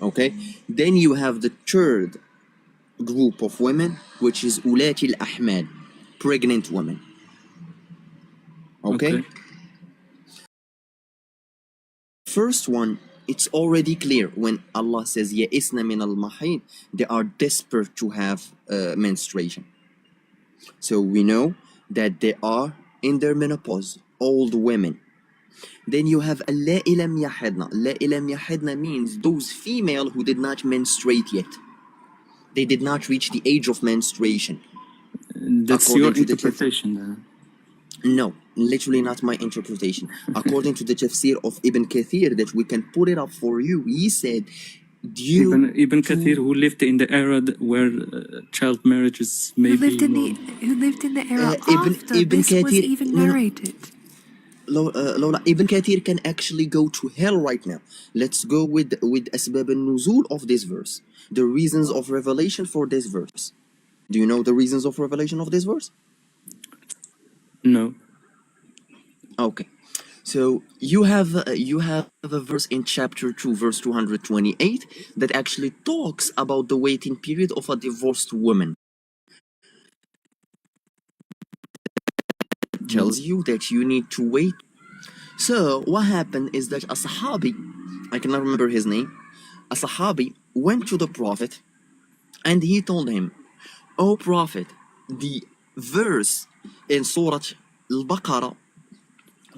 Speaker 9: Okay, then you have the third group of women, which is ulati al-ahmal, pregnant women. Okay? First one, it's already clear when Allah says يَئِسْنَ مِنَ الْمَحِيض, they are desperate to have menstruation. So we know that they are in their menopause, old women. Then you have اللَّائِ لَمْ يَحِضْنَ. اللَّائِ لَمْ يَحِضْنَ means those female who did not menstruate yet. They did not reach the age of menstruation.
Speaker 12: That's
Speaker 9: According
Speaker 12: your
Speaker 9: to the
Speaker 12: interpretation then.
Speaker 9: No, literally not my interpretation. According to the tafsir of Ibn Kathir, that we can put it up for you, he said,
Speaker 12: Ibn Kathir, who lived in the era where child marriages may be normal.
Speaker 1: Who lived in the era
Speaker 9: Ibn
Speaker 1: after this was
Speaker 9: Kathir,
Speaker 1: even
Speaker 9: no,
Speaker 1: narrated.
Speaker 9: Lola, Ibn Kathir can actually go to hell right now. Let's go with Asbab al-Nuzul of this verse. The reasons of revelation for this verse. Do you know the reasons of revelation of this verse?
Speaker 12: No.
Speaker 9: Okay. So you have a verse in chapter 2, verse 228, that actually talks about the waiting period of a divorced woman. It tells you that you need to wait. So what happened is that a Sahabi, I cannot remember his name, a Sahabi went to the Prophet and he told him, "O Prophet, the verse in Surah Al-Baqarah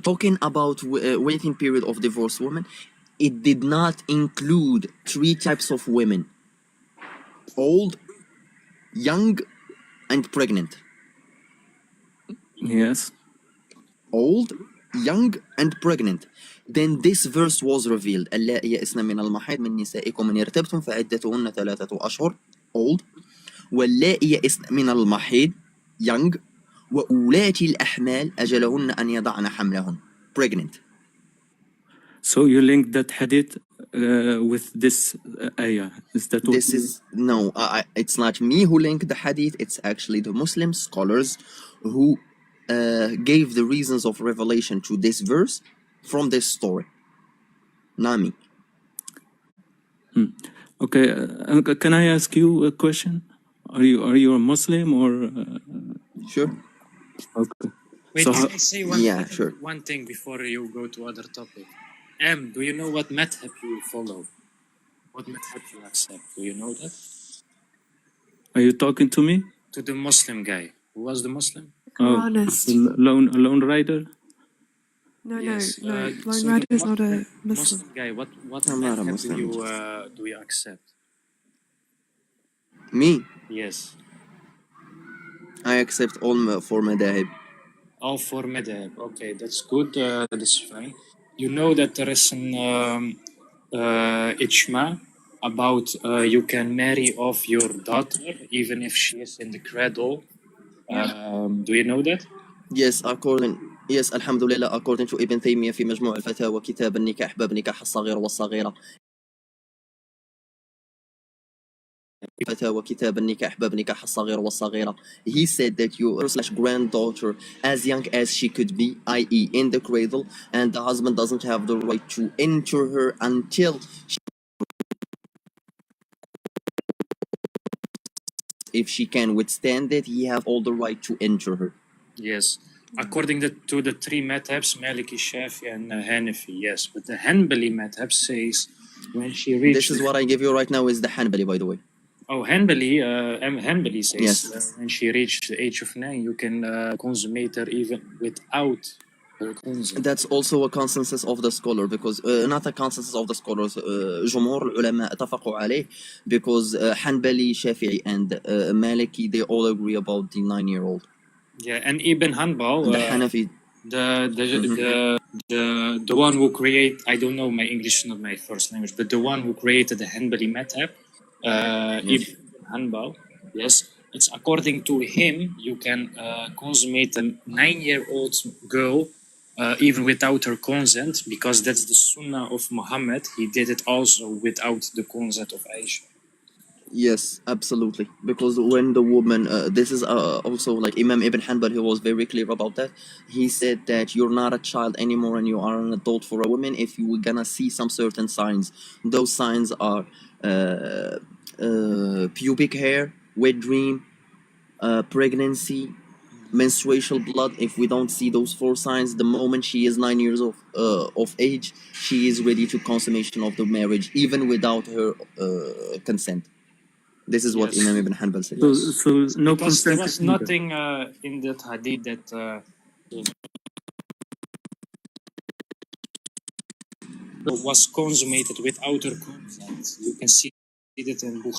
Speaker 9: talking about waiting period of divorced women, it did not include three types of women: old, young, and pregnant."
Speaker 12: Yes.
Speaker 9: Old, young, and pregnant. Then this verse was revealed: اللائي يئسن من المحيض من نسائكم إن ارتبتم فعدتهن 3 أشهر, old, واللائي يئسن من المحيض, young, وأولاتي الأحمال أجلهن أن يضعن حملهن, pregnant.
Speaker 12: So you link that hadith with this ayah. Is that what
Speaker 9: This is no, it's not me who linked the hadith. It's actually the Muslim scholars who gave the reasons of revelation to this verse from this story. Not me.
Speaker 12: Okay, can I ask you a question? Are you a Muslim or?
Speaker 9: Sure.
Speaker 12: Okay.
Speaker 13: Wait,
Speaker 12: So
Speaker 13: can I say one
Speaker 9: Yeah,
Speaker 13: thing,
Speaker 9: sure.
Speaker 13: one thing before you go to other topic? Do you know what madhab you follow? What madhab you accept? Do you know that?
Speaker 12: Are you talking to me?
Speaker 13: To the Muslim guy. Who was the Muslim?
Speaker 1: Quranist.
Speaker 12: Lone rider?
Speaker 1: No,
Speaker 13: Yes.
Speaker 1: no. Lone
Speaker 13: So
Speaker 1: Rider
Speaker 13: the
Speaker 1: is not a Muslim.
Speaker 13: Muslim guy, what
Speaker 9: I'm not a
Speaker 13: madhab
Speaker 9: Muslim.
Speaker 13: do you accept?
Speaker 9: Me,
Speaker 13: Yes.
Speaker 9: I accept all four madahib.
Speaker 13: All four madhab. Okay, that's good. That's fine. You know that there is an ijma about you can marry off your daughter even if she is in the cradle. Do you know that?
Speaker 9: Yes, alhamdulillah, according to Ibn Taymiyyah في مجموع الفتاوى كتاب النكاح باب نكاح الصغير والصغيرة. فتاوى كتاب النكاح باب نكاح الصغير والصغيرة. He said that your/granddaughter, as young as she could be, i.e. in the cradle, and the husband doesn't have the right to enter her until if she can withstand it, he have all the right to enter her.
Speaker 13: Yes. According to the three madhabs, Maliki, Shafi, and Hanafi, yes. But the Hanbali madhab says when she reached...
Speaker 9: This is what I give you right now is the Hanbali, by the way.
Speaker 13: Oh, Hanbali says
Speaker 9: Yes.
Speaker 13: when she reached the age of 9, you can consummate her even without her consent.
Speaker 9: That's also a consensus of the scholar because not a consensus of the scholars. جمهور العلماء اتفقوا عليه because Hanbali, Shafi'i, and Maliki they all agree about the 9-year-old.
Speaker 13: Yeah, and Ibn Hanbal,
Speaker 9: The Hanafi,
Speaker 13: the one who create, I don't know, my English is not my first language, but the one who created the Hanbali madhab,
Speaker 9: yes.
Speaker 13: Ibn Hanbal, yes, it's according to him you can consummate a 9-year-old girl even without her consent, because that's the sunnah of Muhammad. He did it also without the consent of Aisha.
Speaker 9: Yes, absolutely. Because when the woman, this is also like Imam Ibn Hanbal, he was very clear about that. He said that you're not a child anymore and you are an adult for a woman if you were gonna see some certain signs. Those signs are pubic hair, wet dream, pregnancy, menstrual blood. If we don't see those 4 signs, the moment she is 9 years of age, she is ready to consummation of the marriage, even without her consent. This is what Imam Ibn Hanbal said.
Speaker 12: So no
Speaker 13: Because there
Speaker 12: consent
Speaker 13: was
Speaker 12: is needed.
Speaker 13: nothing in that hadith that was consummated without her consent. You can see it in Bukhari.